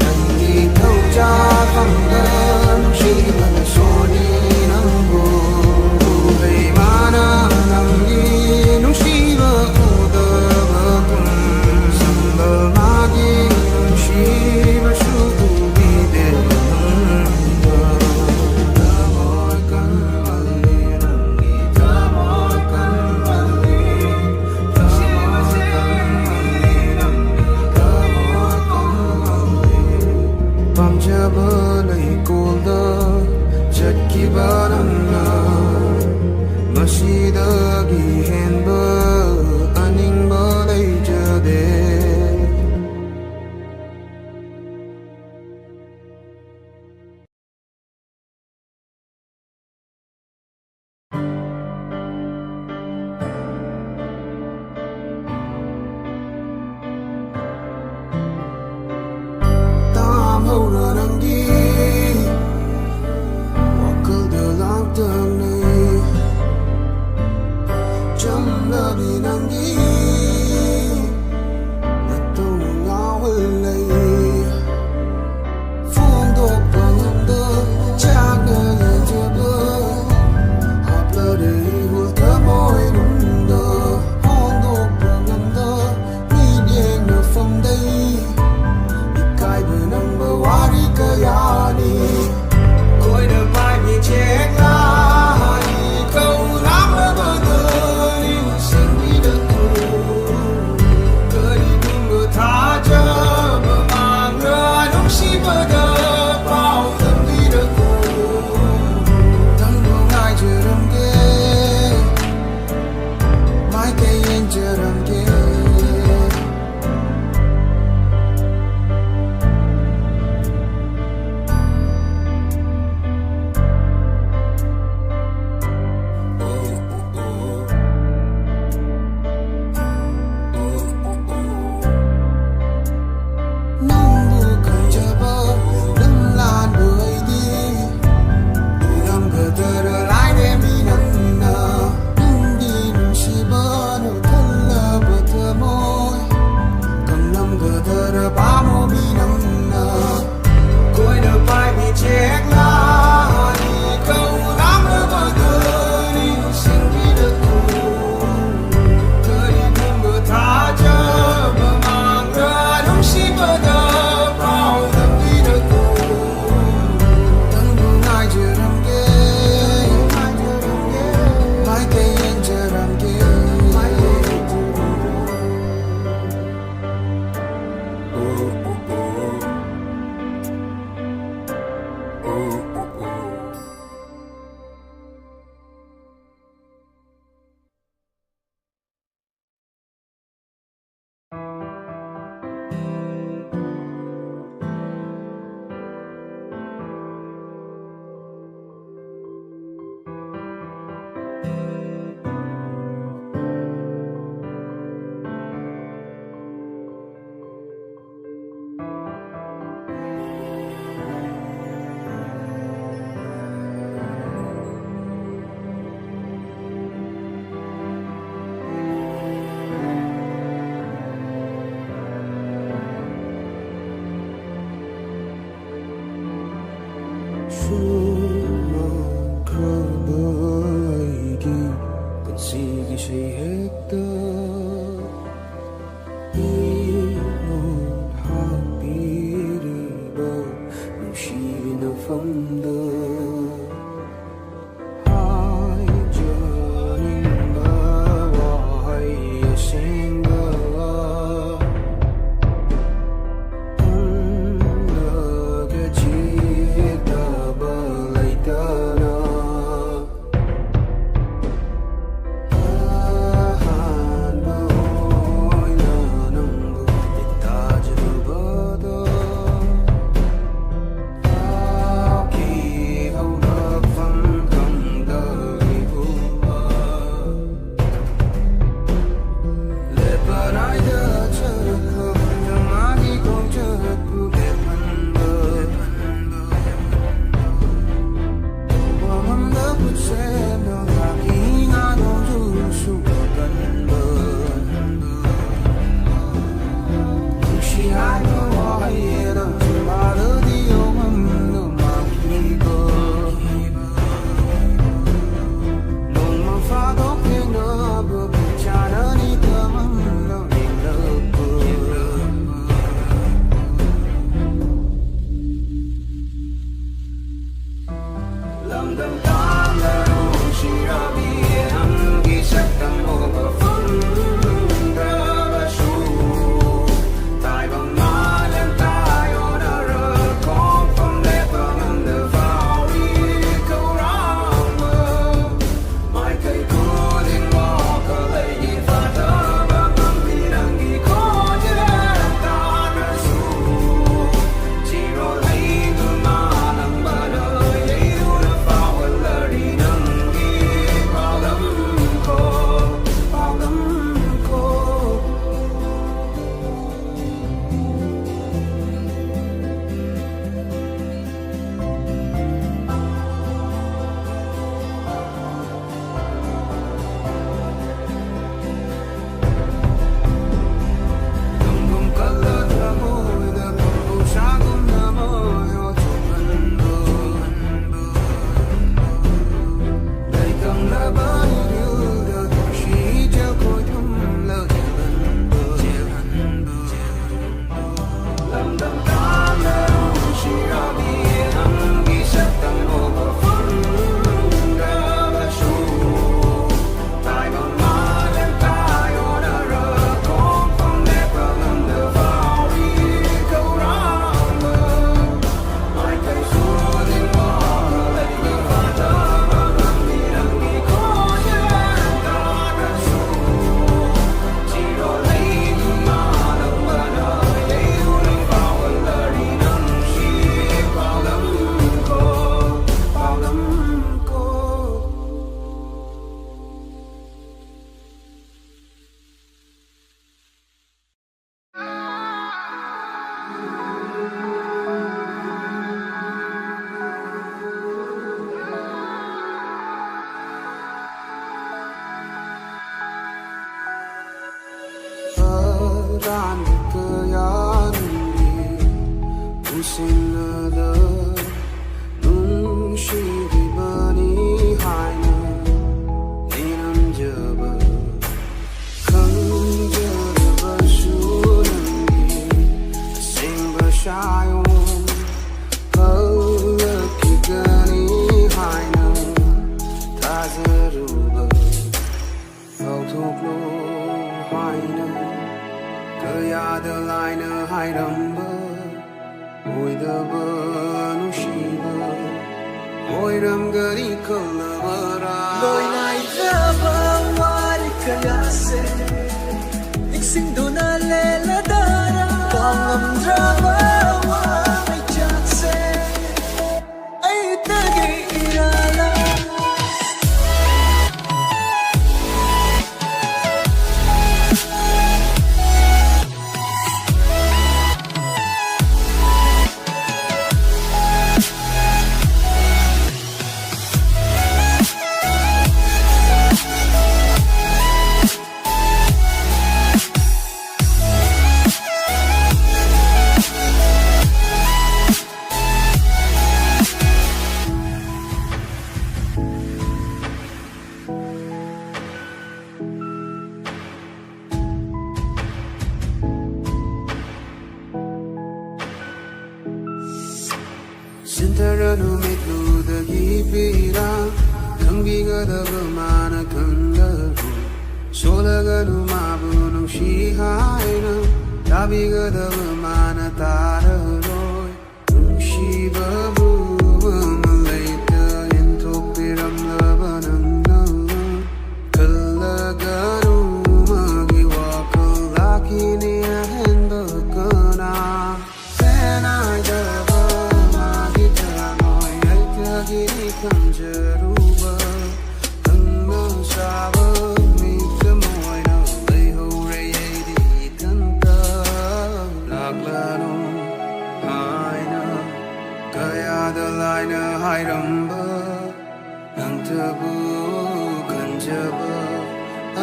nang ki thâu cha phang gan shi ma so ni nang mo về ma na nang ni nung shi ba u da ba kun sam ba ma di nung shi ba shu u bi de ta moi kan mal ni nang ni ta moi kan mal ni ta moi kan mal ni nang ni ta moi kan mal ni pam cha ba lai kol da chat ki ba ram na masida gi hen ba aning ba lai cha de tam ho ra nang di wakal de lang tang ni cham la di nang di na tu la hul lai phong do bang da cha na ye je ba hap la de hul ta moi nung da phong do bang da ni bien na phong dai kai bờ nâng bờ hoa đi cơ ya đi coi đờ mai bị chết la đi câu lắm bờ bờ đời sinh đi đờ tu cơ đi đừng bờ tha cho bờ mang ra nông si bờ đờ bao tâm đi đờ tu thằng bờ ngay chờ đầm kê mai cây yên chờ đầm kê nung bu kan cha ba nung lan bu ai di ram ga da ra lai de mi nang na nung di nung shi ba no thal la ba tha moi kam nam ga da ra ba mo mi nang na coi đờ pai bị chết la đi câu lắm bờ bờ đời sinh đi đờ tu cơ đi đừng bờ tha cho bờ mang ra nung si bờ đờ bao tâm đi đờ tu thằng bờ ngay chờ đầm kê mai cây yên chờ đầm kê phong đời hai giờ ninh bờ 신타라누 mitluꯗagi pira Kangbigadaba mana kandaru Solaganu mabu nungshihayna Tabigadaba mana tararoy Nungshibabu malayta Yentokpiramlaba nangna Kalaganu magiwakalakini ahendakana Penayda Kanjaruba, Hangma Saba, meet the Moina, lay ho rayadi Kanta, Laglano, Haina, Kaya the Lina, Hairamba, Nantabu, Kanjaba,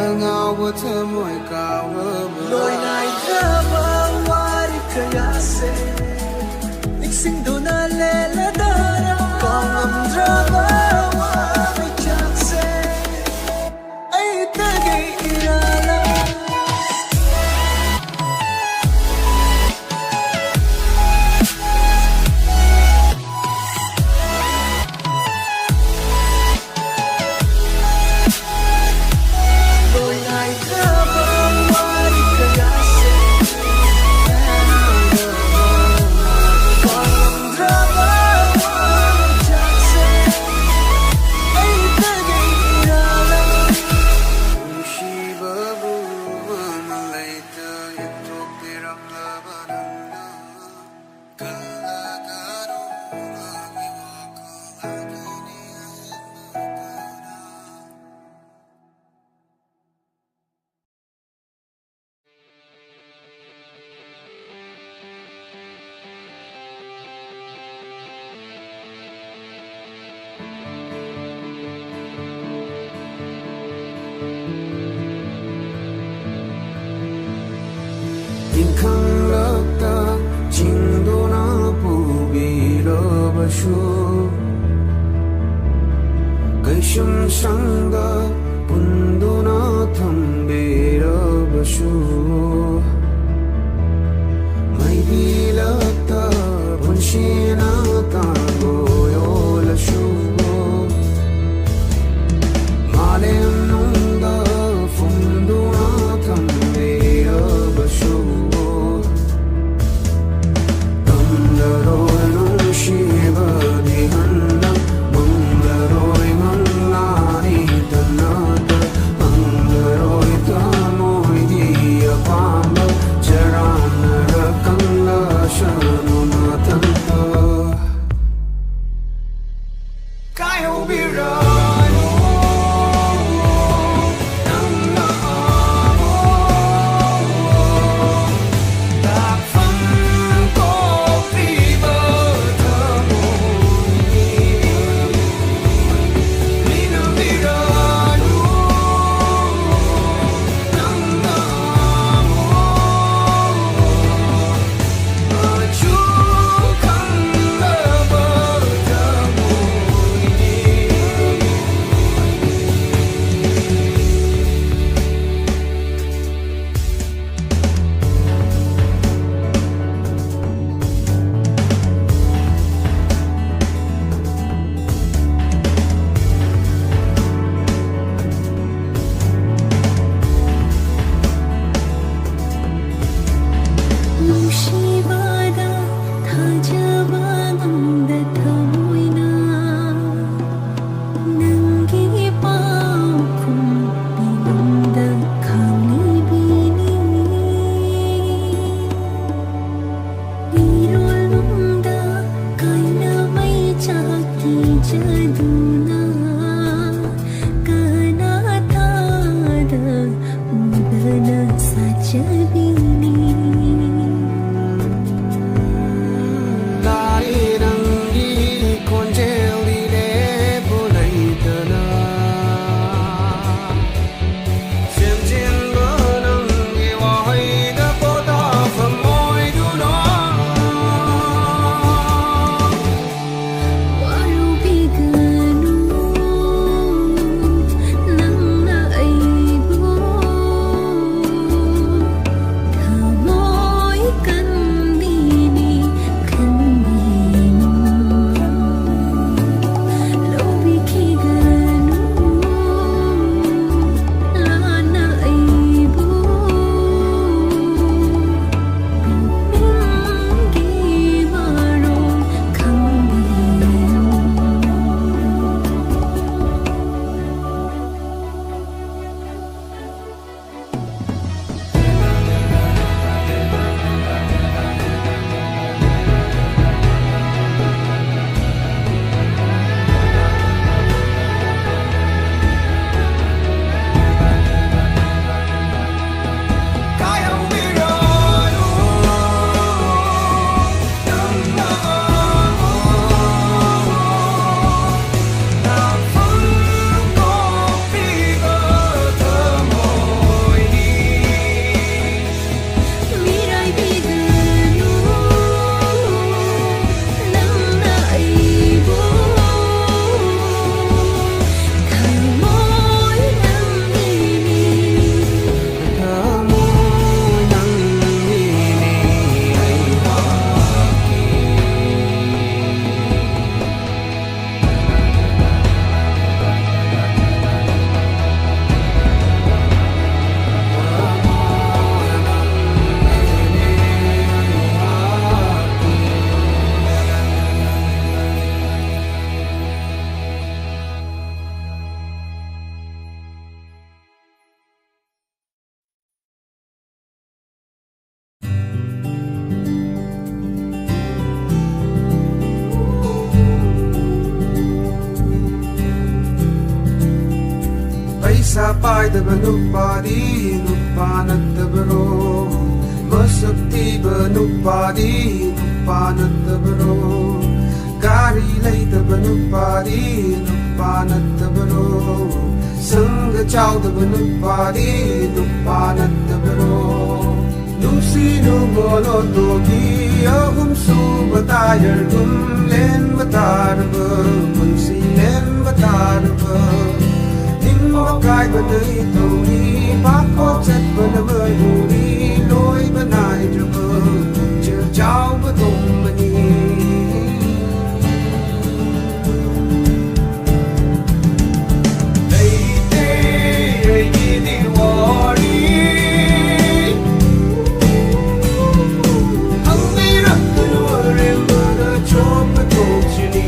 Angawata Moikawa, Loina Java, Warikayase, Nixing Dona Lela Dara. Drama, may chance ay tagay ilala. Loy na'y drama, wari kayase. Drama. Inkanlakta chingdona pubirabashu Kaisham sanga pundona thambirabashu Maibilakta punshina tangoyolashu Malem nunga funduna thambirabashu Shiva dihanna mangaroy mangani tanata mangaroy tamoy diya pam Udhna साचबिनी Dari nangi konjeli le bulai dana Semjin banangi wahai da poda famoi duna Waru biganu nang na aibo Thamoy kanbini kanbinu Lobi kiganu lana aibo Mingi marong kanbinu Kaya wiranu Nang Nang phong ko pigo thamoy ni Mirai biganu nang na aibo Thamoy nambini Thamoy nang hini ay haki Paisa paidaba nupadi nupanattabaro Masaktiba nupadi nupanattabaro Gari laitaba nupadi nupanattabaro Sangha chaudaba nupadi nupanattabaro Nusinu bolo togi ahum subatayar gum len batarba Bunsi len batarba Kai bên đây tàu đi bác có chất bên nơi hồ đi lối bên này chờ mơ chờ cháu với tùng mà đi đây đây đi đi qua đi hăng đi rất tôi em mơ cho với tùng chỉ đi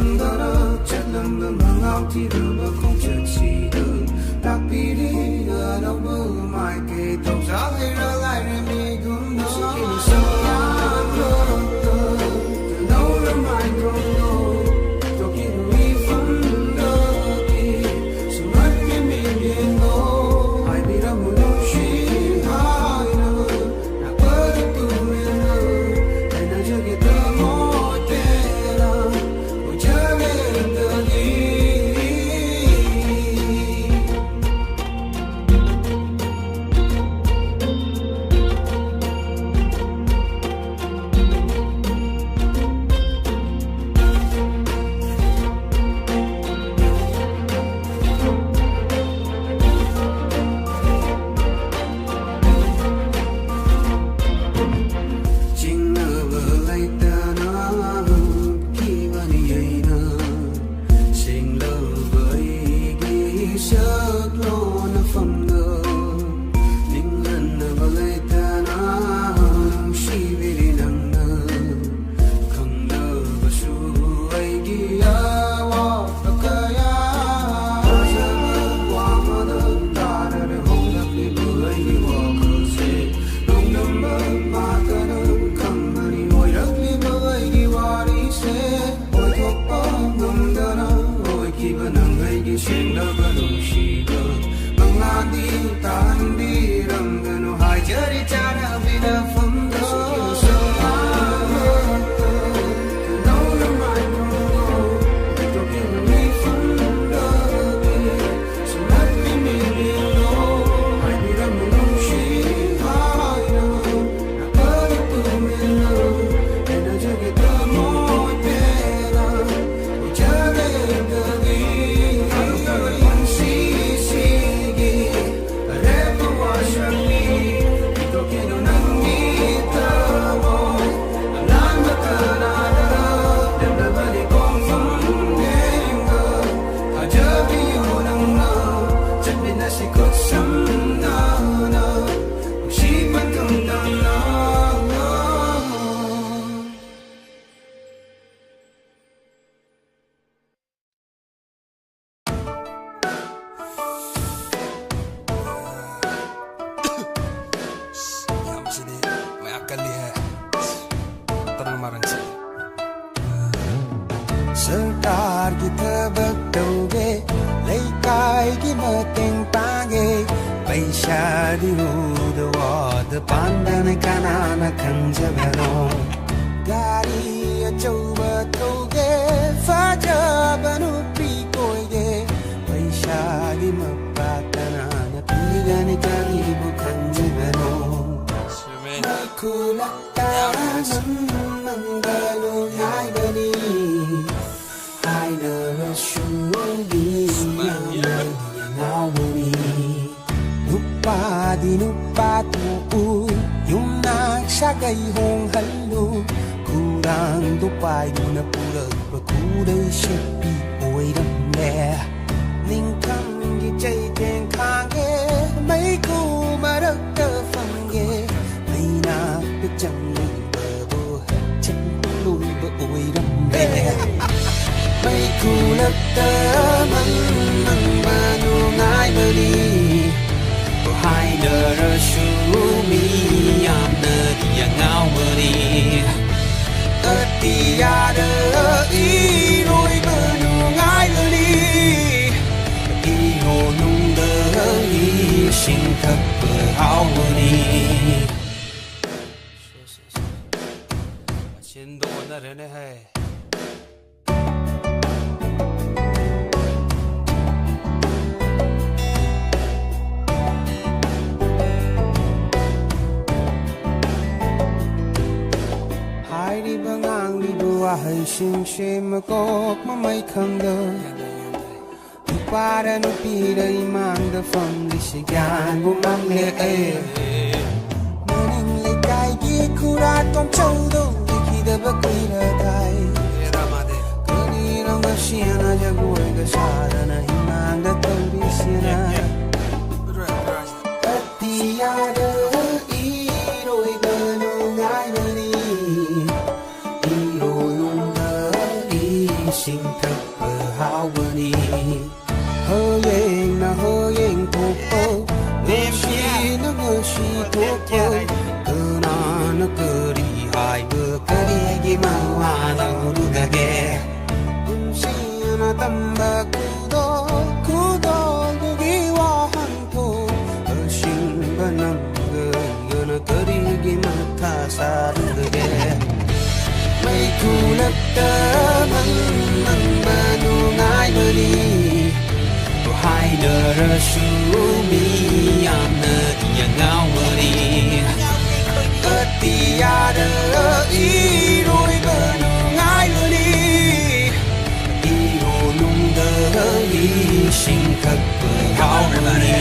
ꯐꯪꯗꯅ ꯆꯠꯂꯝꯕ ꯃꯉꯥꯎ ꯊꯤꯔꯨꯕ ꯈꯣꯡꯆꯠꯁꯤꯗ ꯂꯥꯛꯄꯤꯔꯤ ꯑꯅꯧꯕ ꯃꯥꯏꯀꯩ ꯊꯧꯖꯥꯜ ꯂꯩꯔ ꯂꯥꯏꯔꯦꯝꯕꯤꯒꯨꯝꯅ ꯁꯛꯌꯥꯝꯅ ꯅꯧꯔꯝꯃꯥꯏꯗ꯭ꯔꯣꯝꯗꯣ ꯇꯣꯛꯈꯤꯕ ꯃꯤꯐꯝꯗꯒꯤ ꯁꯨꯝꯍꯠꯀꯦ ꯃꯤꯠꯌꯦꯡꯗꯣ ꯍꯥꯏꯕꯤꯔꯝꯃꯨ ꯅꯨꯡꯁꯤ ꯍꯥꯏꯅ ꯂꯥꯛꯄꯗ ꯇꯨꯃꯤꯟꯅ ꯂꯩꯅꯖꯒꯦ ꯊꯃꯣꯏ ꯄꯦꯟꯅ ꯑꯣꯏꯖꯒꯦ ꯑꯝꯇꯗꯤ ꯆꯤꯡꯅꯕ ꯂꯩꯇꯅ ꯀꯤꯕꯅꯤ ꯑꯩꯅ ꯁꯦꯡꯂꯕ ꯑꯩꯒꯤ ꯁꯛꯂꯣꯟꯅꯐꯝꯗ ꯅꯤꯡꯍꯟꯅꯕ ꯂꯩꯇꯅ ꯅꯨꯡꯁꯤꯕꯤꯔꯤ ꯅꯪꯅ ꯈꯪꯂꯕꯁꯨ ꯑꯩꯒꯤ ꯑꯋꯥꯕ ꯀꯌꯥ ꯐꯖꯕ ꯋꯥꯃꯗ ꯇꯥꯔꯔ ꯍꯣꯡꯂꯛꯂꯤꯕ ꯑꯩꯒꯤ ꯋꯥꯈꯜꯁꯦ ꯅꯣꯡꯗꯝꯕ ꯃꯥꯇꯅ ꯈꯪꯕꯅꯤ ꯑꯣꯏꯔꯛꯂꯤꯕ ꯑꯩꯒꯤ ꯋꯥꯔꯤꯁꯦ ꯑꯣꯏꯊꯣꯛꯄ ꯉꯝꯗꯅ ꯑꯣꯏꯈꯤꯕ ꯅꯪ ꯑꯩꯒꯤ ꯁꯦꯡꯂꯕ ꯅꯨꯡꯁꯤꯕ ꯃꯪꯂꯥꯟꯗꯤ ꯇꯥꯍꯟꯕꯤꯔꯝꯒꯅꯨ ꯍꯥꯏꯖꯔꯤ ꯆꯥꯅꯕꯤꯅꯐꯝꯗ सरकारकी थबक तौगे लैकाईकी मतेङ पागे पैसा दिनुद वाद पाण्डन कनान खंजबनो गाडी अचौब तौगे फजबनु पिकोगे पैसा दि मपातनान पिगनि करिबु खंजबनो खुलक्तानम मंगलो याइबनी Nupadi nupatu yung nagsagay hong halo kurang dupay na purag bakuday sipi oy ramle ningkang gichay teng kange may kumarag ka fange may napitjang babo chang lul ba oy ramle may kulap tamang mang manungay bali hai nơ su mi am nơ dia ngao bali tia đơ i roi manungay bali i ho nung đơ i sinh thập bờ hao bali chiến độ na re ne hai hay sinh xem mà có mấy khăng đơ qua ra nó pi đây mang đơ phong đi sẽ gan vô mang lệ ê nên lấy cái gì khu ra trong châu đâu khi đơ bất kỳ ra tay cứ đi lòng đơ xia na cha vui cái xa ra na hi mang đơ tâu đi xia na ti ya đơ i rồi bơ nô ngái bơ đi sinh thật bờ hao bờ đi hơi yên na hơi yên thuộc bơ em si nó ngơ si thuộc bơ cứ nó cứ đi hai bờ cứ đi cái mà hoa nó đủ cả ghé si nó tâm bờ cú đó cái hoa hạnh phúc ở sinh bờ năm gờ nó cứ đi cái mà tha xa đủ ghé mây thu lấp tơ măng bờ nu ngái bờ đi hai đứa rơ su mi am nơ tia ngao bờ đi ớt tia đơ y rồi bờ nu ngái bờ đi y hồ nung đơ y sinh thật bờ hao bờ đi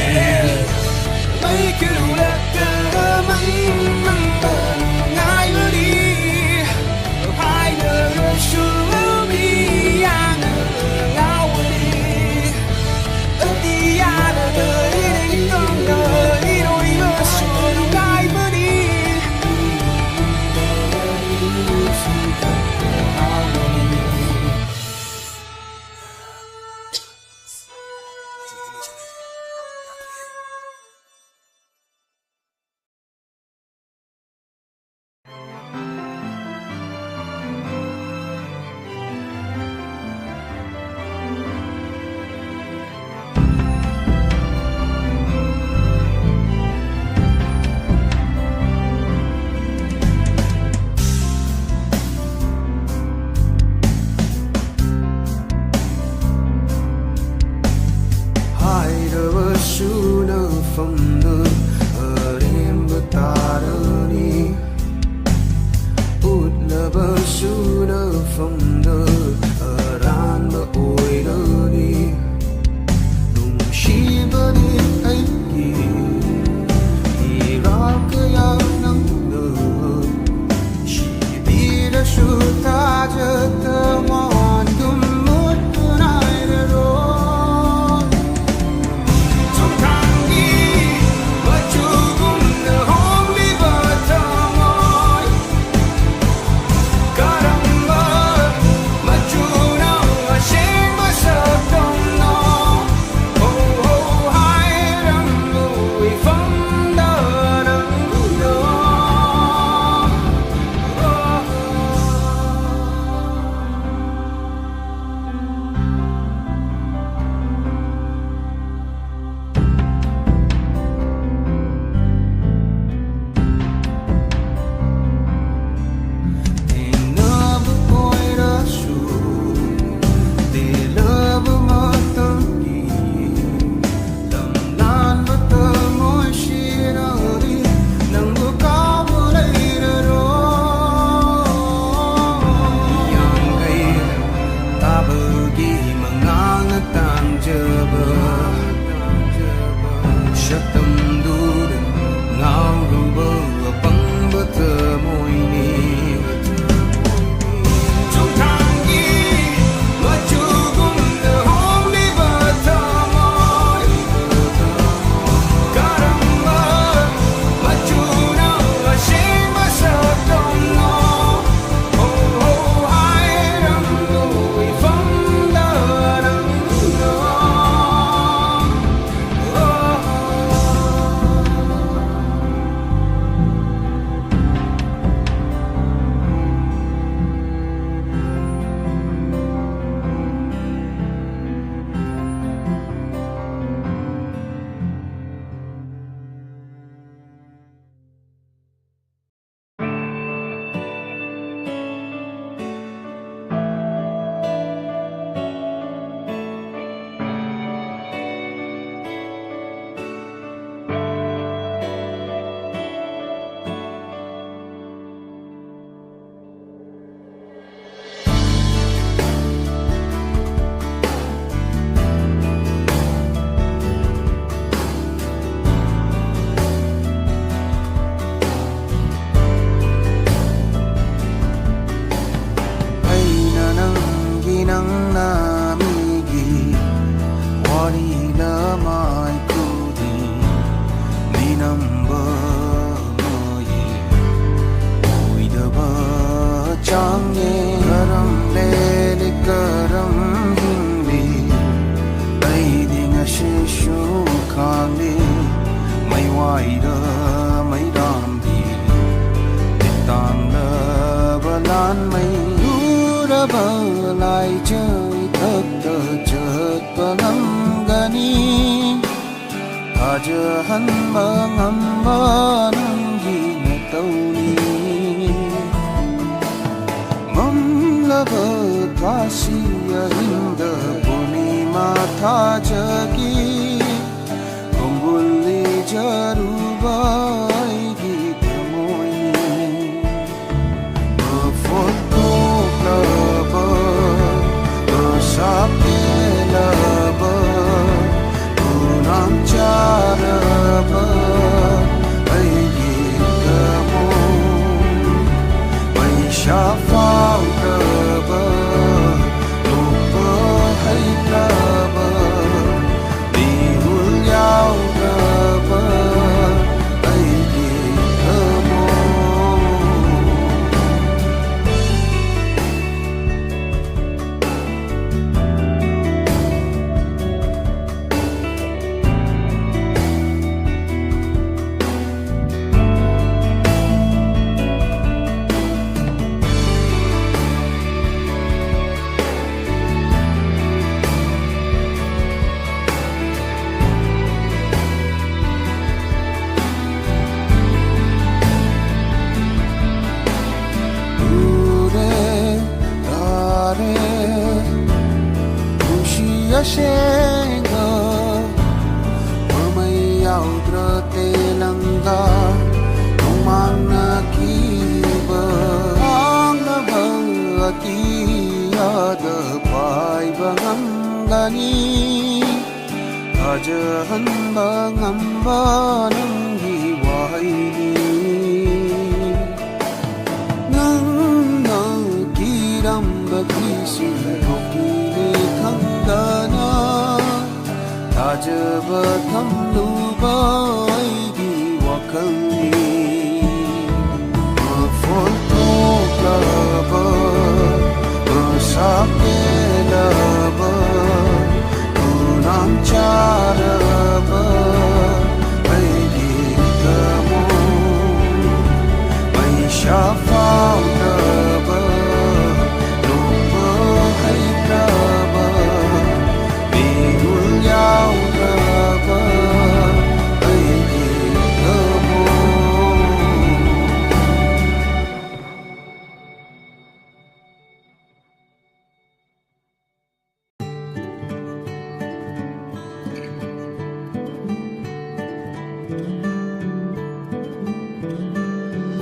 mây thu lấp tơ măng bờ nu ngái bờ đi hai đứa rơ su mi am nơ ngao bờ đi ớt tia đơ y không đơ y rồi bờ su nu ngái bờ đi sinh thật bờ hao bờ đi hai đứa bờ su nơ phong nơ ở đêm bờ ta đơ đi út lơ bờ su nơ phong nơ ở ran bờ ôi đơ đi nung shi bờ đi ấy kỳ ra cứ yang nắng nơ shi bi đơ su ta chơ tơ ngoan đum mút tu nai đơ rồi chẳng nghe gërëm le li raba lai chơi thấp tờ chợt và ngắm gani aja han ngắm nang gi na tau ni mam lava twasi hinda punima tha jagi kumbuli jarubai gi thamoi ma photo lava ma sape lava unam charaba ai gi thamoi mai shafau lava lupa hai lava dihul yau lava ai gi thamoi Shenga mamay yaudra telanga umana kiba ang nabati ada pai bangani ajahan bangamba nang hiwaini nang kiram bagisi hokini khangana tajaba thamlu bai gi wakalni ma photo lava ma sape lava unam charaba ai gi tamo mai shafau lava lupa hai lava dihul yau lava ai gi tamo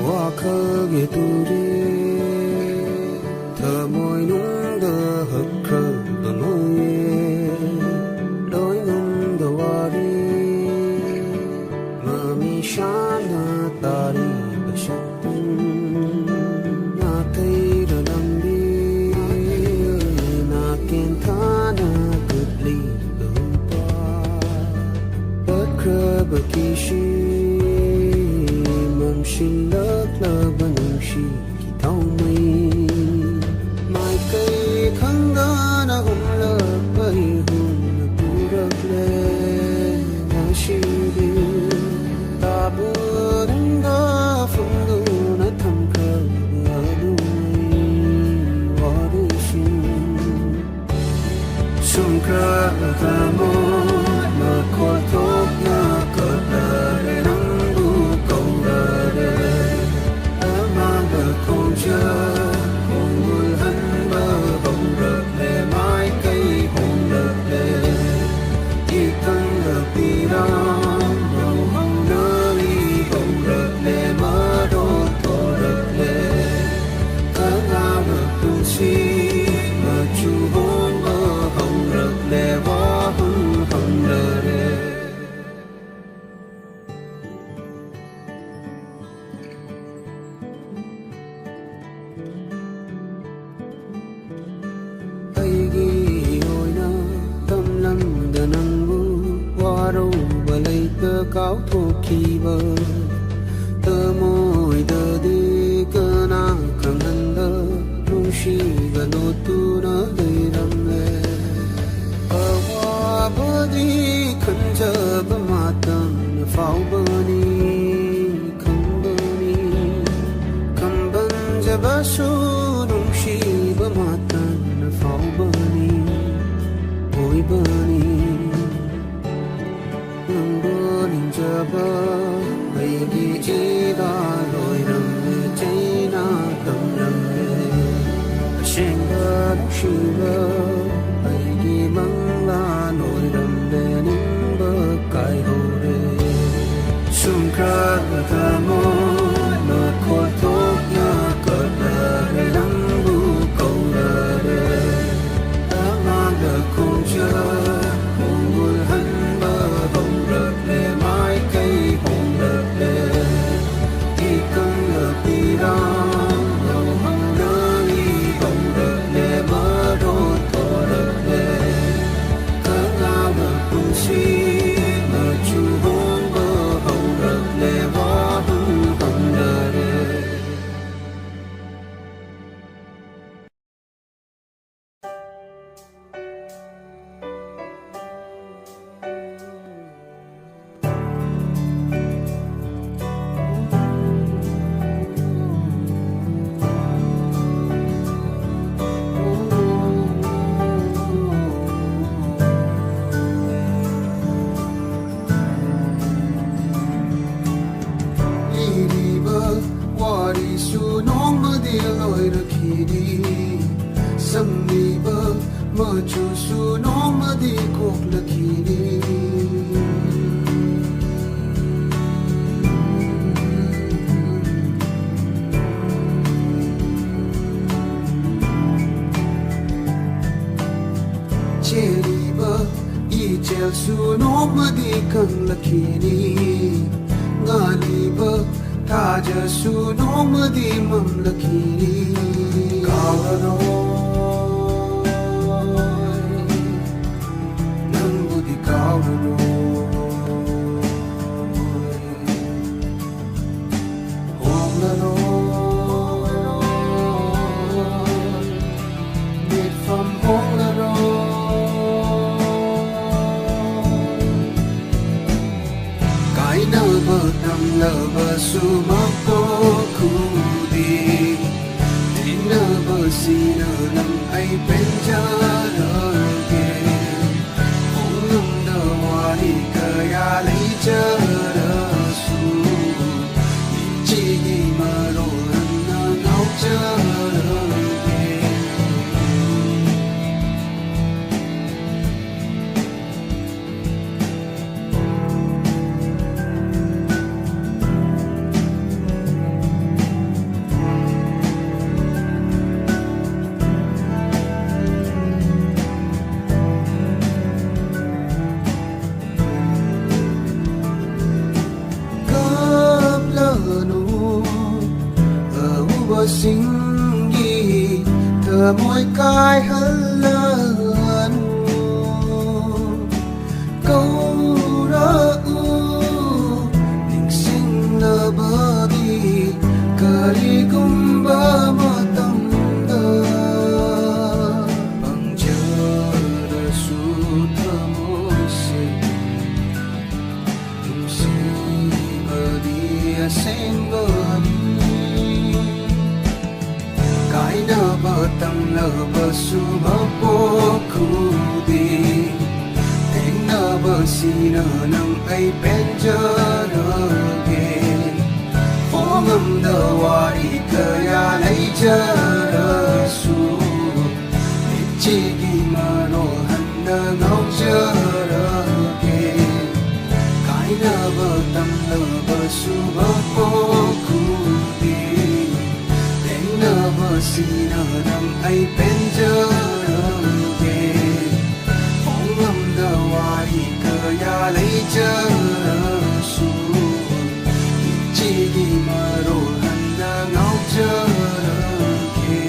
wakage turi thamoi nung da hakra da moye doi nung da wari mami shana tari bashakun na thai da lambi na ken thana gudli lumpa bakra bakishi shilak la banungshi ki taumai mai kai khanga na humla pai hum purak le na shiri taburanga fungu na thamka adui warishin sumkra tamo na khotok na kadare hongul han ba hong rợp le mai cây hong rợp le chỉ cần rợp đi ra màu hồng nơi hong rợp le mơ đốt thổ rợp le cả ngao rợp tu si mà chu hôn mơ hong rợp le hoa hong rợp le cao thô kỳ bờ tơ môi đờ đi cơ na khăng hân đơ lung shi và nô tu na đầy đam lệ ở hoa bờ đi khẩn chờ bờ matam pháo bờ ni khăm bờ ni khăm bần giờ bờ su lung shi bờ matam Shinga no shiva aigi mangla noiram de nimba kai hore Sumkra gatamo na kotok na kadare lambu kaurare Amanda kunja mungul hanba hongrak le mai kai hongrak le Ikang la pirang lo hangnani hongrak le marot korak le Kangama kunsi maju hongba hongrak le wahung honglare Iriba wari su nong madi loi rakhini Samniba machu su nong madi kok lakhini Cheriba ichel su nong madi kang lakhini Ngaliba taja su nong madi mam lakhini Kauranoy nang budi kauranoy Honglanoy made from honglanoy Kaina batam lava sumapo kudi Tina basina nam ay penjarage Onam dawari kaya lay jarasu Ichigi marohan na ngao jarage Singi thơ môi cai hân lợn câu ra định sinh lơ bờ đi cờ đi cùng bờ mơ tâm đơ bằng chờ đợi su thơ môi sinh định sinh bờ đi sen bờ đi Kaina batam lava sumapo kudi Tina basina nam ay penjarage Omam dawari kaya lay jarasu Ichigi marohan na ngao jarage Kaina batam lava sumapo kudi Sina nam ay penjarage Ongam dawari kaya lay jarasu Ichigi marohan na ngao jarage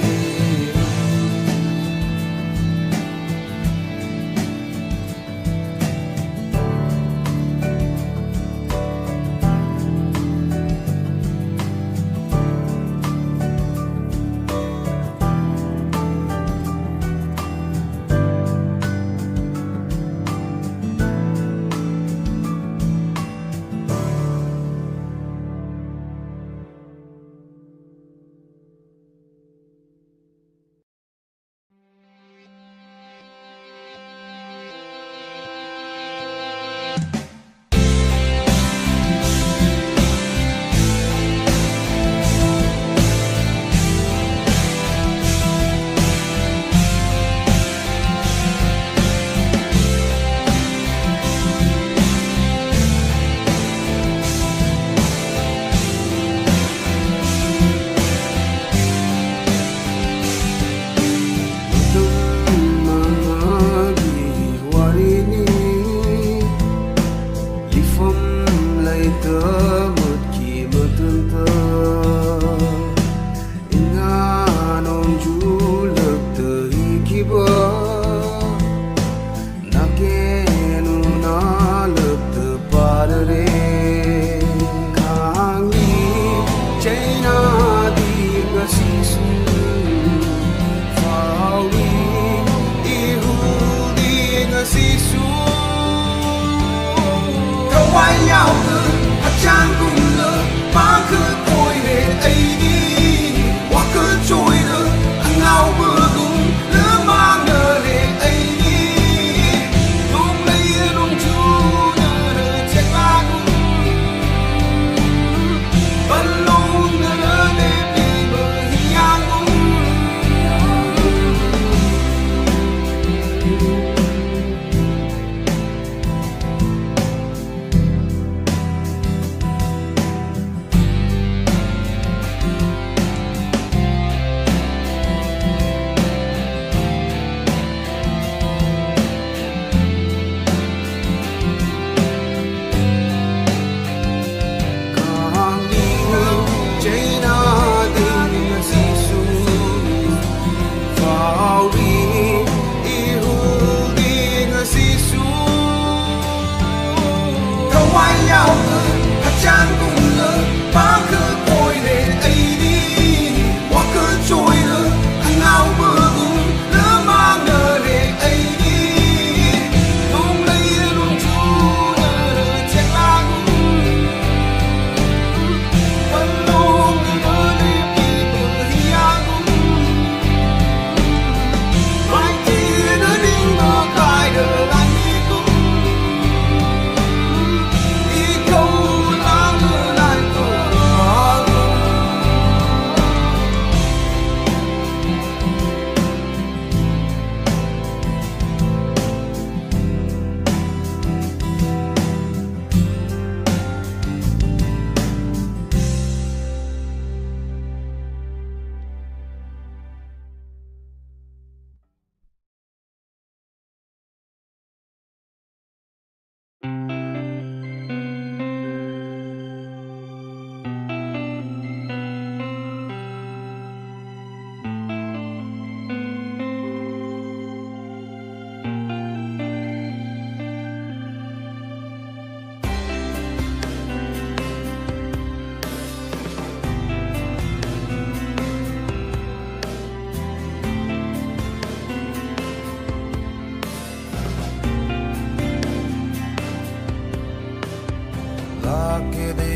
ke de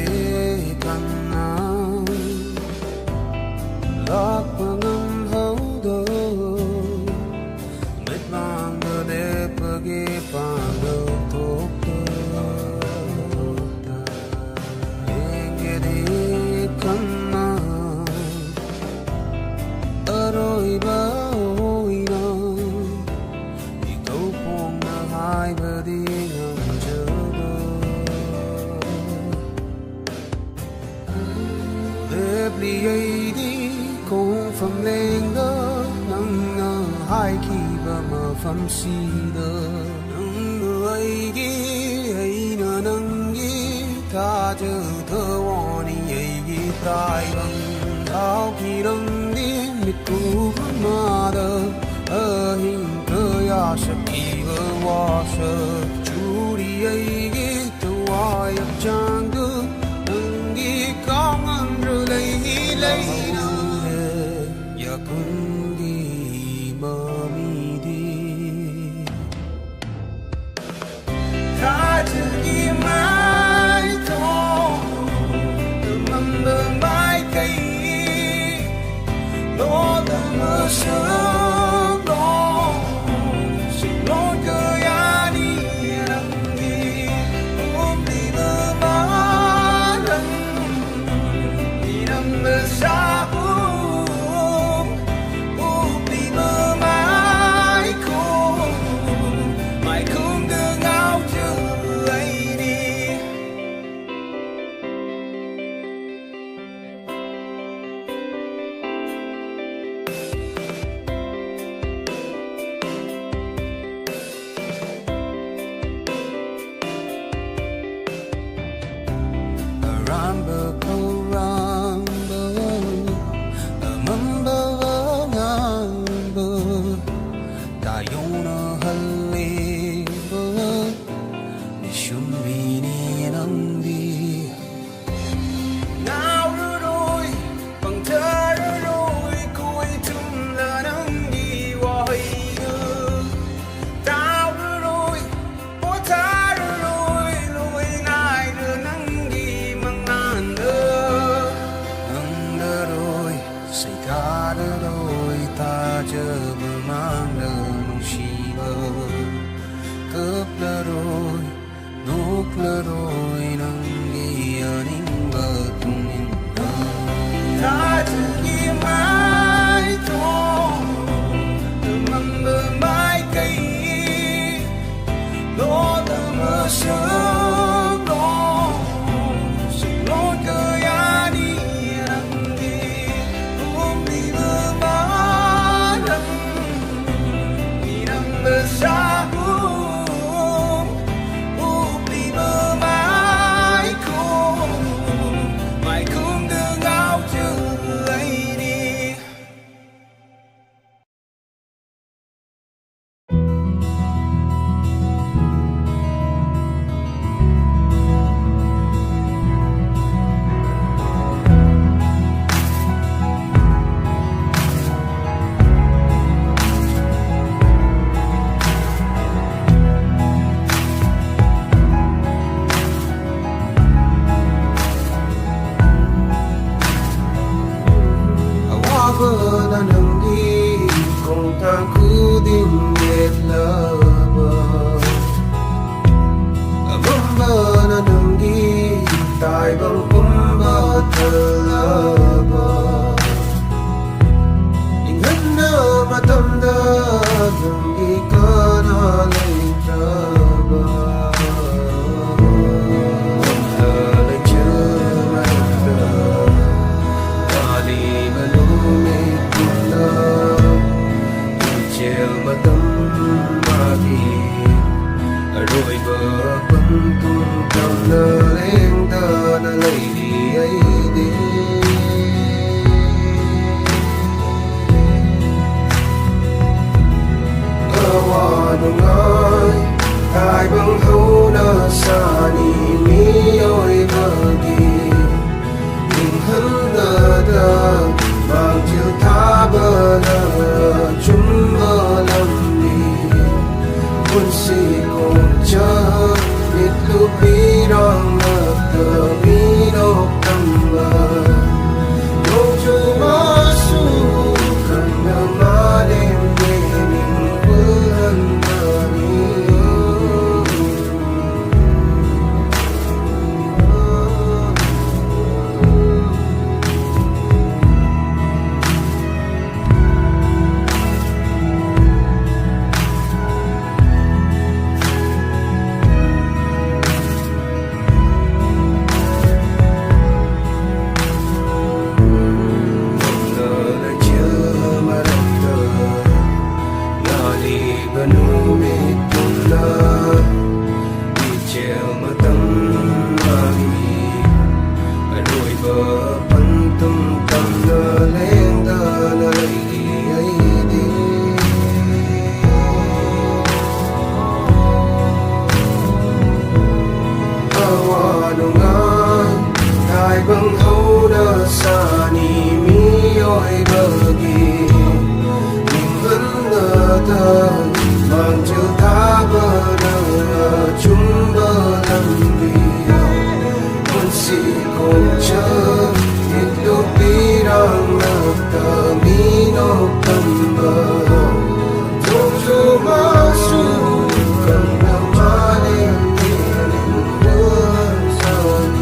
kanna lak pangam hau do mit mang de pagi pang do From Lenga, Nanga, High Keeper, from Cedar, Nungi, Aina Nangi, Taja, the warning, Yagi, Taiwan, Alkiram, Miku, Mother, Hinka, Yasha, Kiva, Washer, Judy, Yagi, the Wire Jungle, Nangi, Kong, under Lady. Kungi mamidi Tajagi mai thong Remember my kai Lord the mercy Lord kayani rangi Umdi bemaran Inam besabu Hãy subscribe cho kênh Ghiền Mì Gõ để không bỏ lỡ da mang chiều ta bờ đờ chung bờ lâm bia con si con chờ ít lúc đi đang ngập tờ mi nộp tâm bờ trong dù mà su cầm nằm mà đêm đêm buồn giờ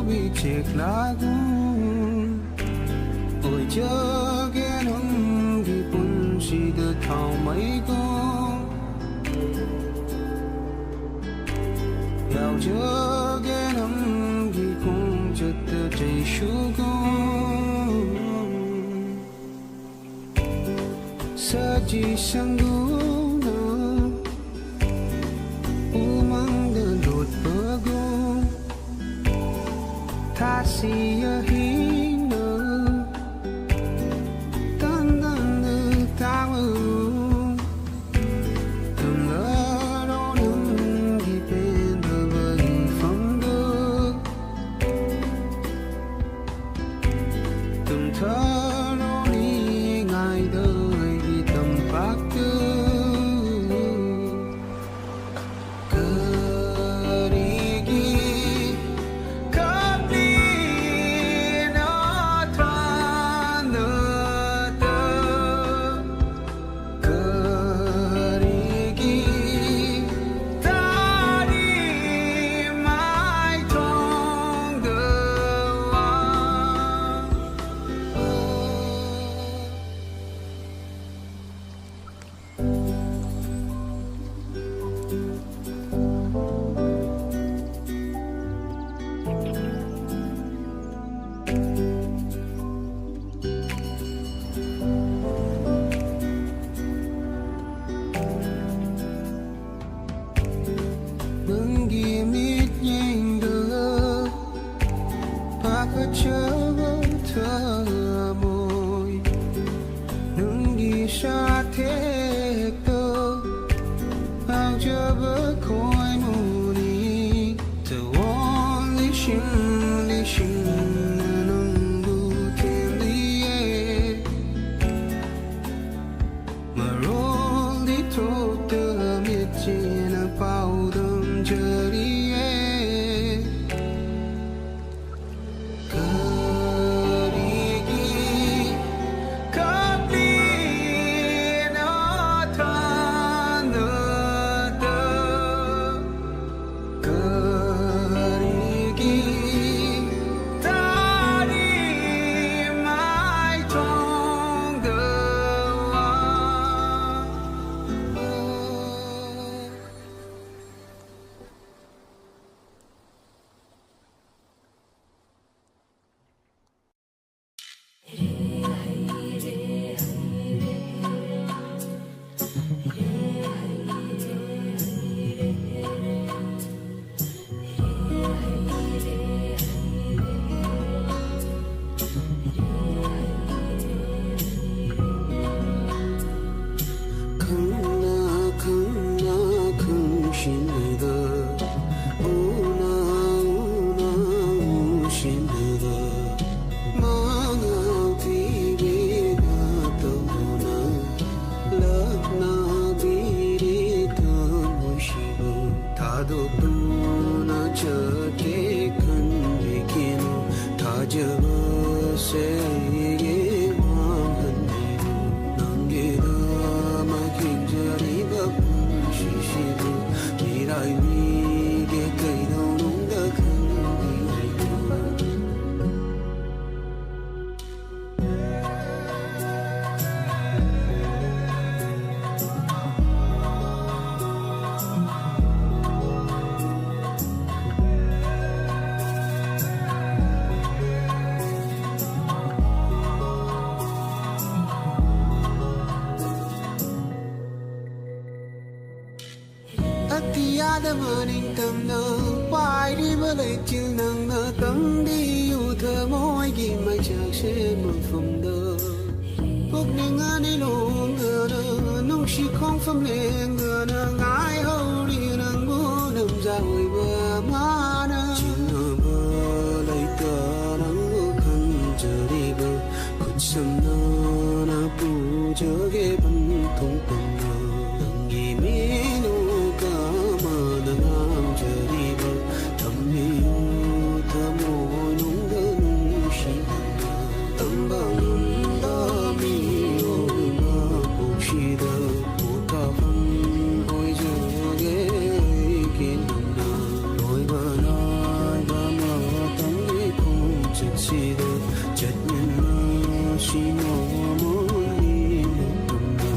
đi chek lagu Saji sangguna umang dalut bagung Tasya hina Tandan tahu Tenggaron dipenda bagi fangda Tengtaron ingai đời đi tầm bạc tư Maning tâm nơ quay đi mơ lấy chiều nắng nơ tâm đi yêu thơ môi ghi mai chạc sẽ một phòng đơ bốc nâng anh đi luôn ngờ nơ nông chỉ không phẩm lệ ngờ nơ ngái hâu đi nâng bố nằm ra hồi bờ má nơ chỉ nơ bơ lấy tờ nắng bố khăn chờ đi bơ khuất sầm nơ nà bù chờ ghé bắn thông tầm nơ nâng ghi mi nô ca mà nâng am chờ đi bơ thầm mi ô thơ môi nung đơ nung shi nơ tâm bằng đơ mi ô ma bù shi đơ bù ca phong ôi chờ ghé kiến nung nơ đôi bờ nói ba mơ tâm ghé không chật si đơ chật nhân mơ shi nô môi nung nơ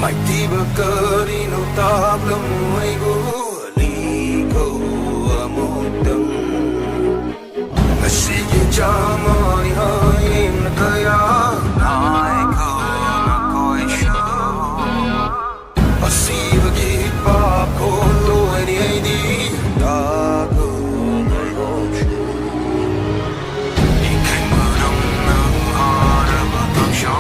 mai ti ba ka ri no ta la moi go li go mo dum a si ye cha ma ni ha in ka ya ai ko na ko sha a si ba ki pa ko lo ni ai di ta go nai go ni kai ma nam na ha ra ba ta sha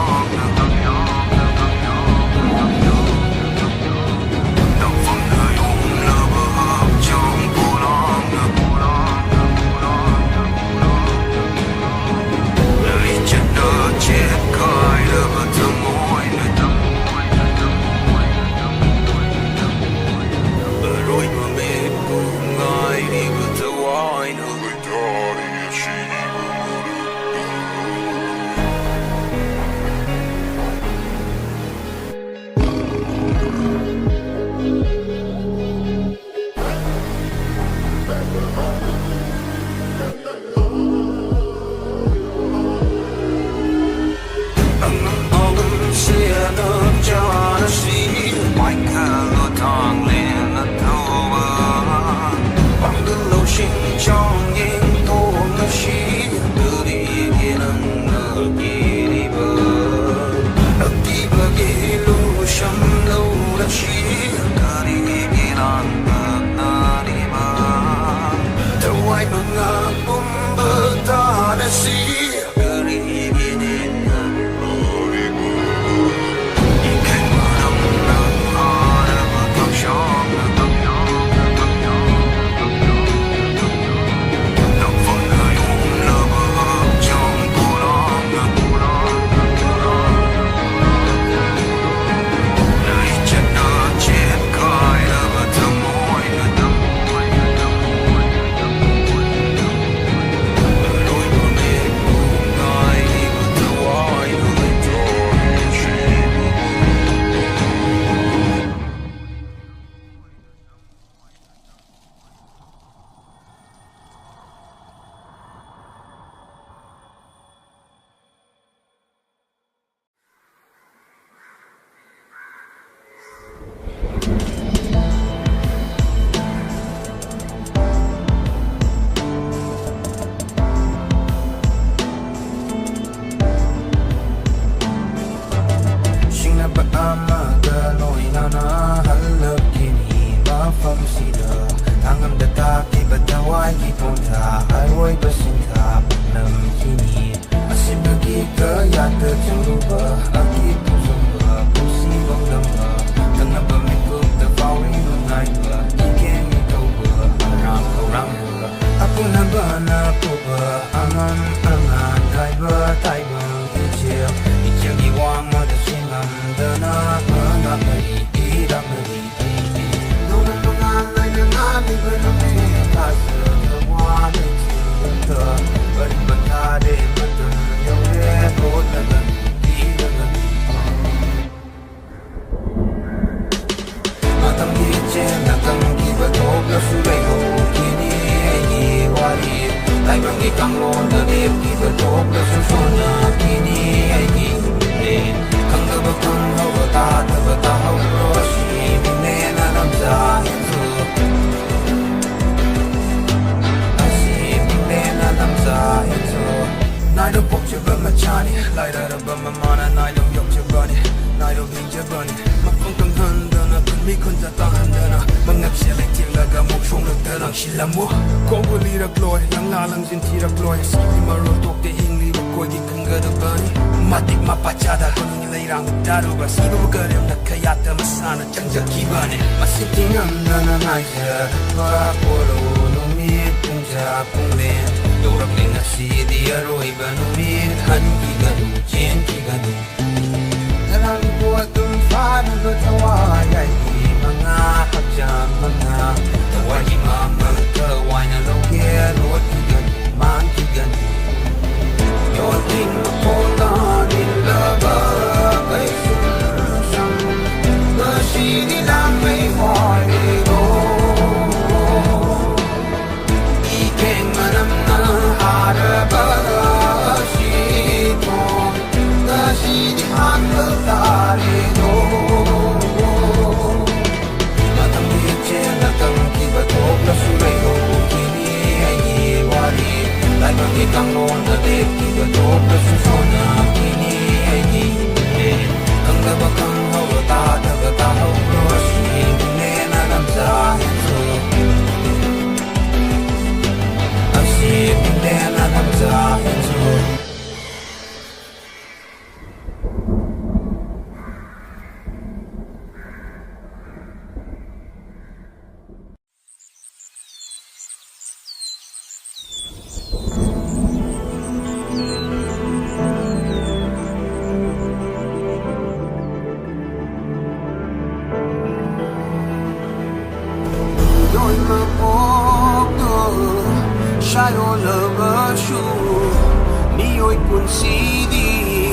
ꯉꯁꯤꯗꯤ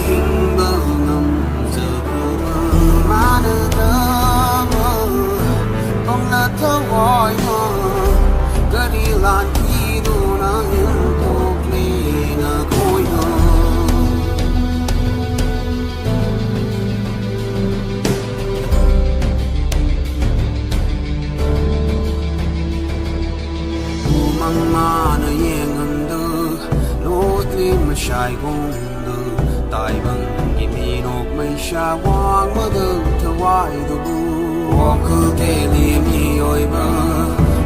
ꯍꯤꯡꯕ ꯉꯝꯖꯕ ꯃꯥꯟꯅꯗꯕ ꯄꯪꯂ ꯊꯋꯥꯏꯅ ꯀꯔꯤ ꯂꯥꯟꯈꯤꯗꯨꯅ ꯍꯦꯟꯗꯣꯛꯂꯦꯅ ꯈꯣꯏꯅ 우망 많아 예언도 로드리 마샤이공도 다이방기 미록 마샤왕마도 타와이도 그게 님이 오이바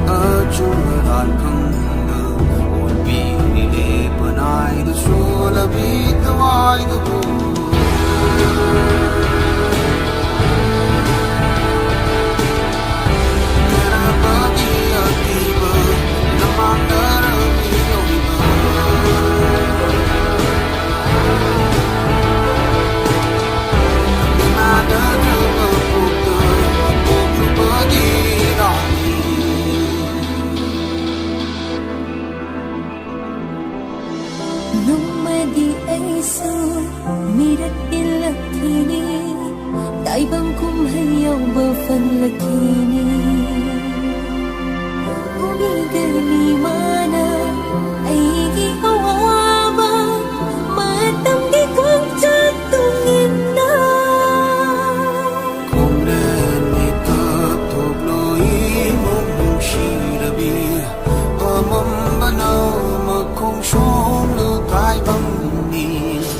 어중을 알강도 올비니 레버나이도 쇼라비 타와이도 Numadi aisu mirat ilakini Taibang kumhayaw bafan lakini Umigani mana aigi awaba Matam di kong chatungin na Kung nani tatubloy mong shirabi Amambanaw magkong siyong lutay bang ni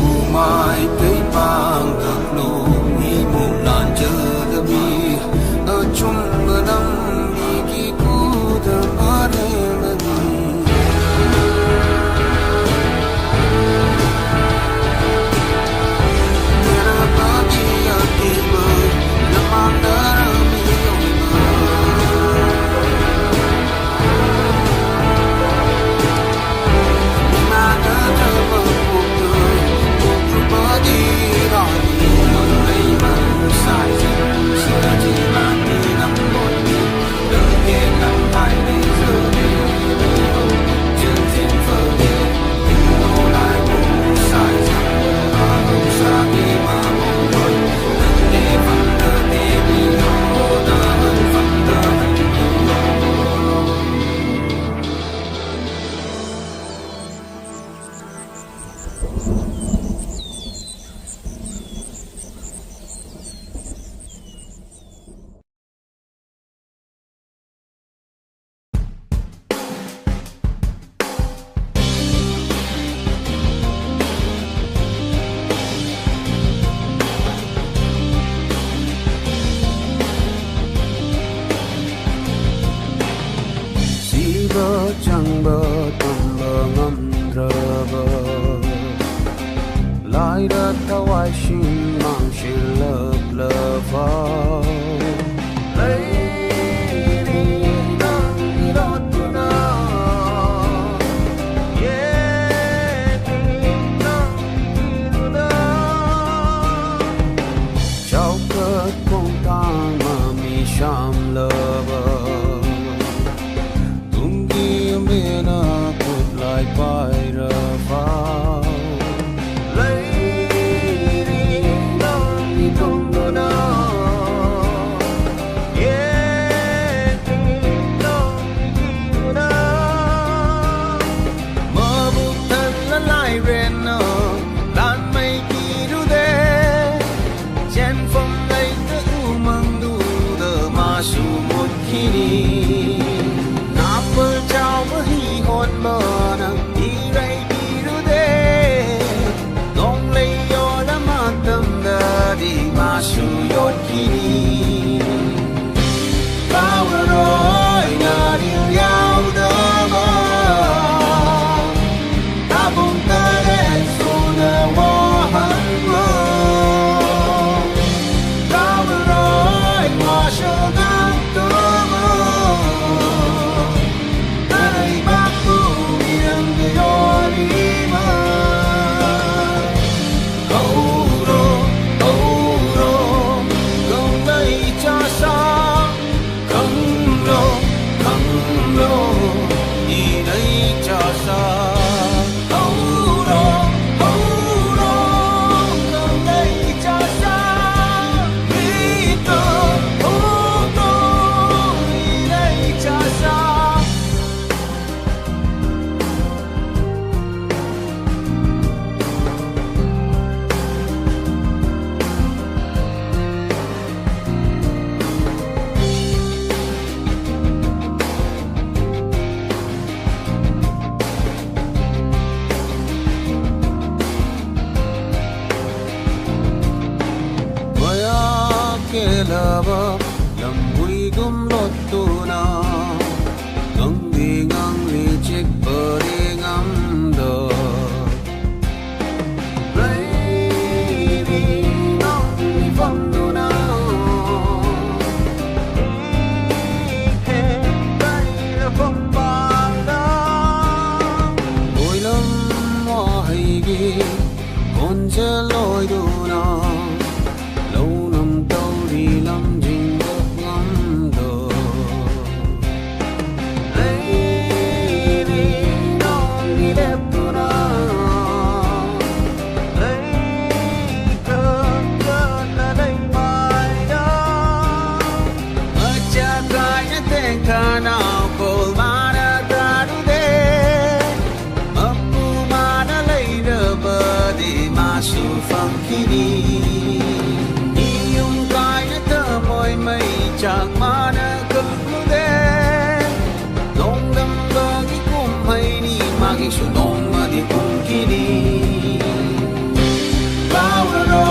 Umay kay panggagloy mong nandiyan At chumbanang ikikuda marimani Narapagi at iba Lamang narami yung iba Imanadabang bukay Bukubadi rani Malay mahusay Sa jiman ng boni Đừng nghe nằm tay đi giờ đi Chân thiên phở đi Tình ngô lại bụng sai rằng Mà không xa đi mà bụng thôi Đừng nghe phần đơ đi đi Hô đơ hơn phần đơ hành đi Siba changba tamba ngamdraba Lai ra thawai shin mang shin love love Lai ri nang ni rot na Ye ti nang ni na Chau cất kong tang ma mi sham lover Mena put lại bài ra phao lấy đi đâu đi không đâu nào yeah đi đâu đi đâu mơ bút thân lăn lại ren nọ lan mây kỳ đu đê chen phong lấy tự măng đu đờ mà su một khi đi Chào với hi hồn mơ nắng đi ray đi ru đê Nông lấy yo đã mà tâm đờ đi mà su yot khi đi Bao rồi ngờ điều yao đơ mơ Ta bùng tơ đê su nơ mơ hẳn mơ Bao rồi ngờ sơ ngang tơ mơ ke lava lam hui gum lot tu na ngang li chek pare ngam do baby nong ni phong tu na ke dai la phong ba da oi lam mo hai gi con che loi du na lâu năm tàu đi lắm dinh bước ngắm đồ lấy đi non đi đẹp tu na lấy cơn cơn là đây mai đó ở cha cái nhất tên ca nào cô mà đã ta đủ thế ấp cu mà đã lấy được bờ đi mà su phong khi đi mây chẳng mà đã cực lúc đấy lòng đâm bờ cái cung hay đi mà cái số đông mà đi cùng kia đi bao rồi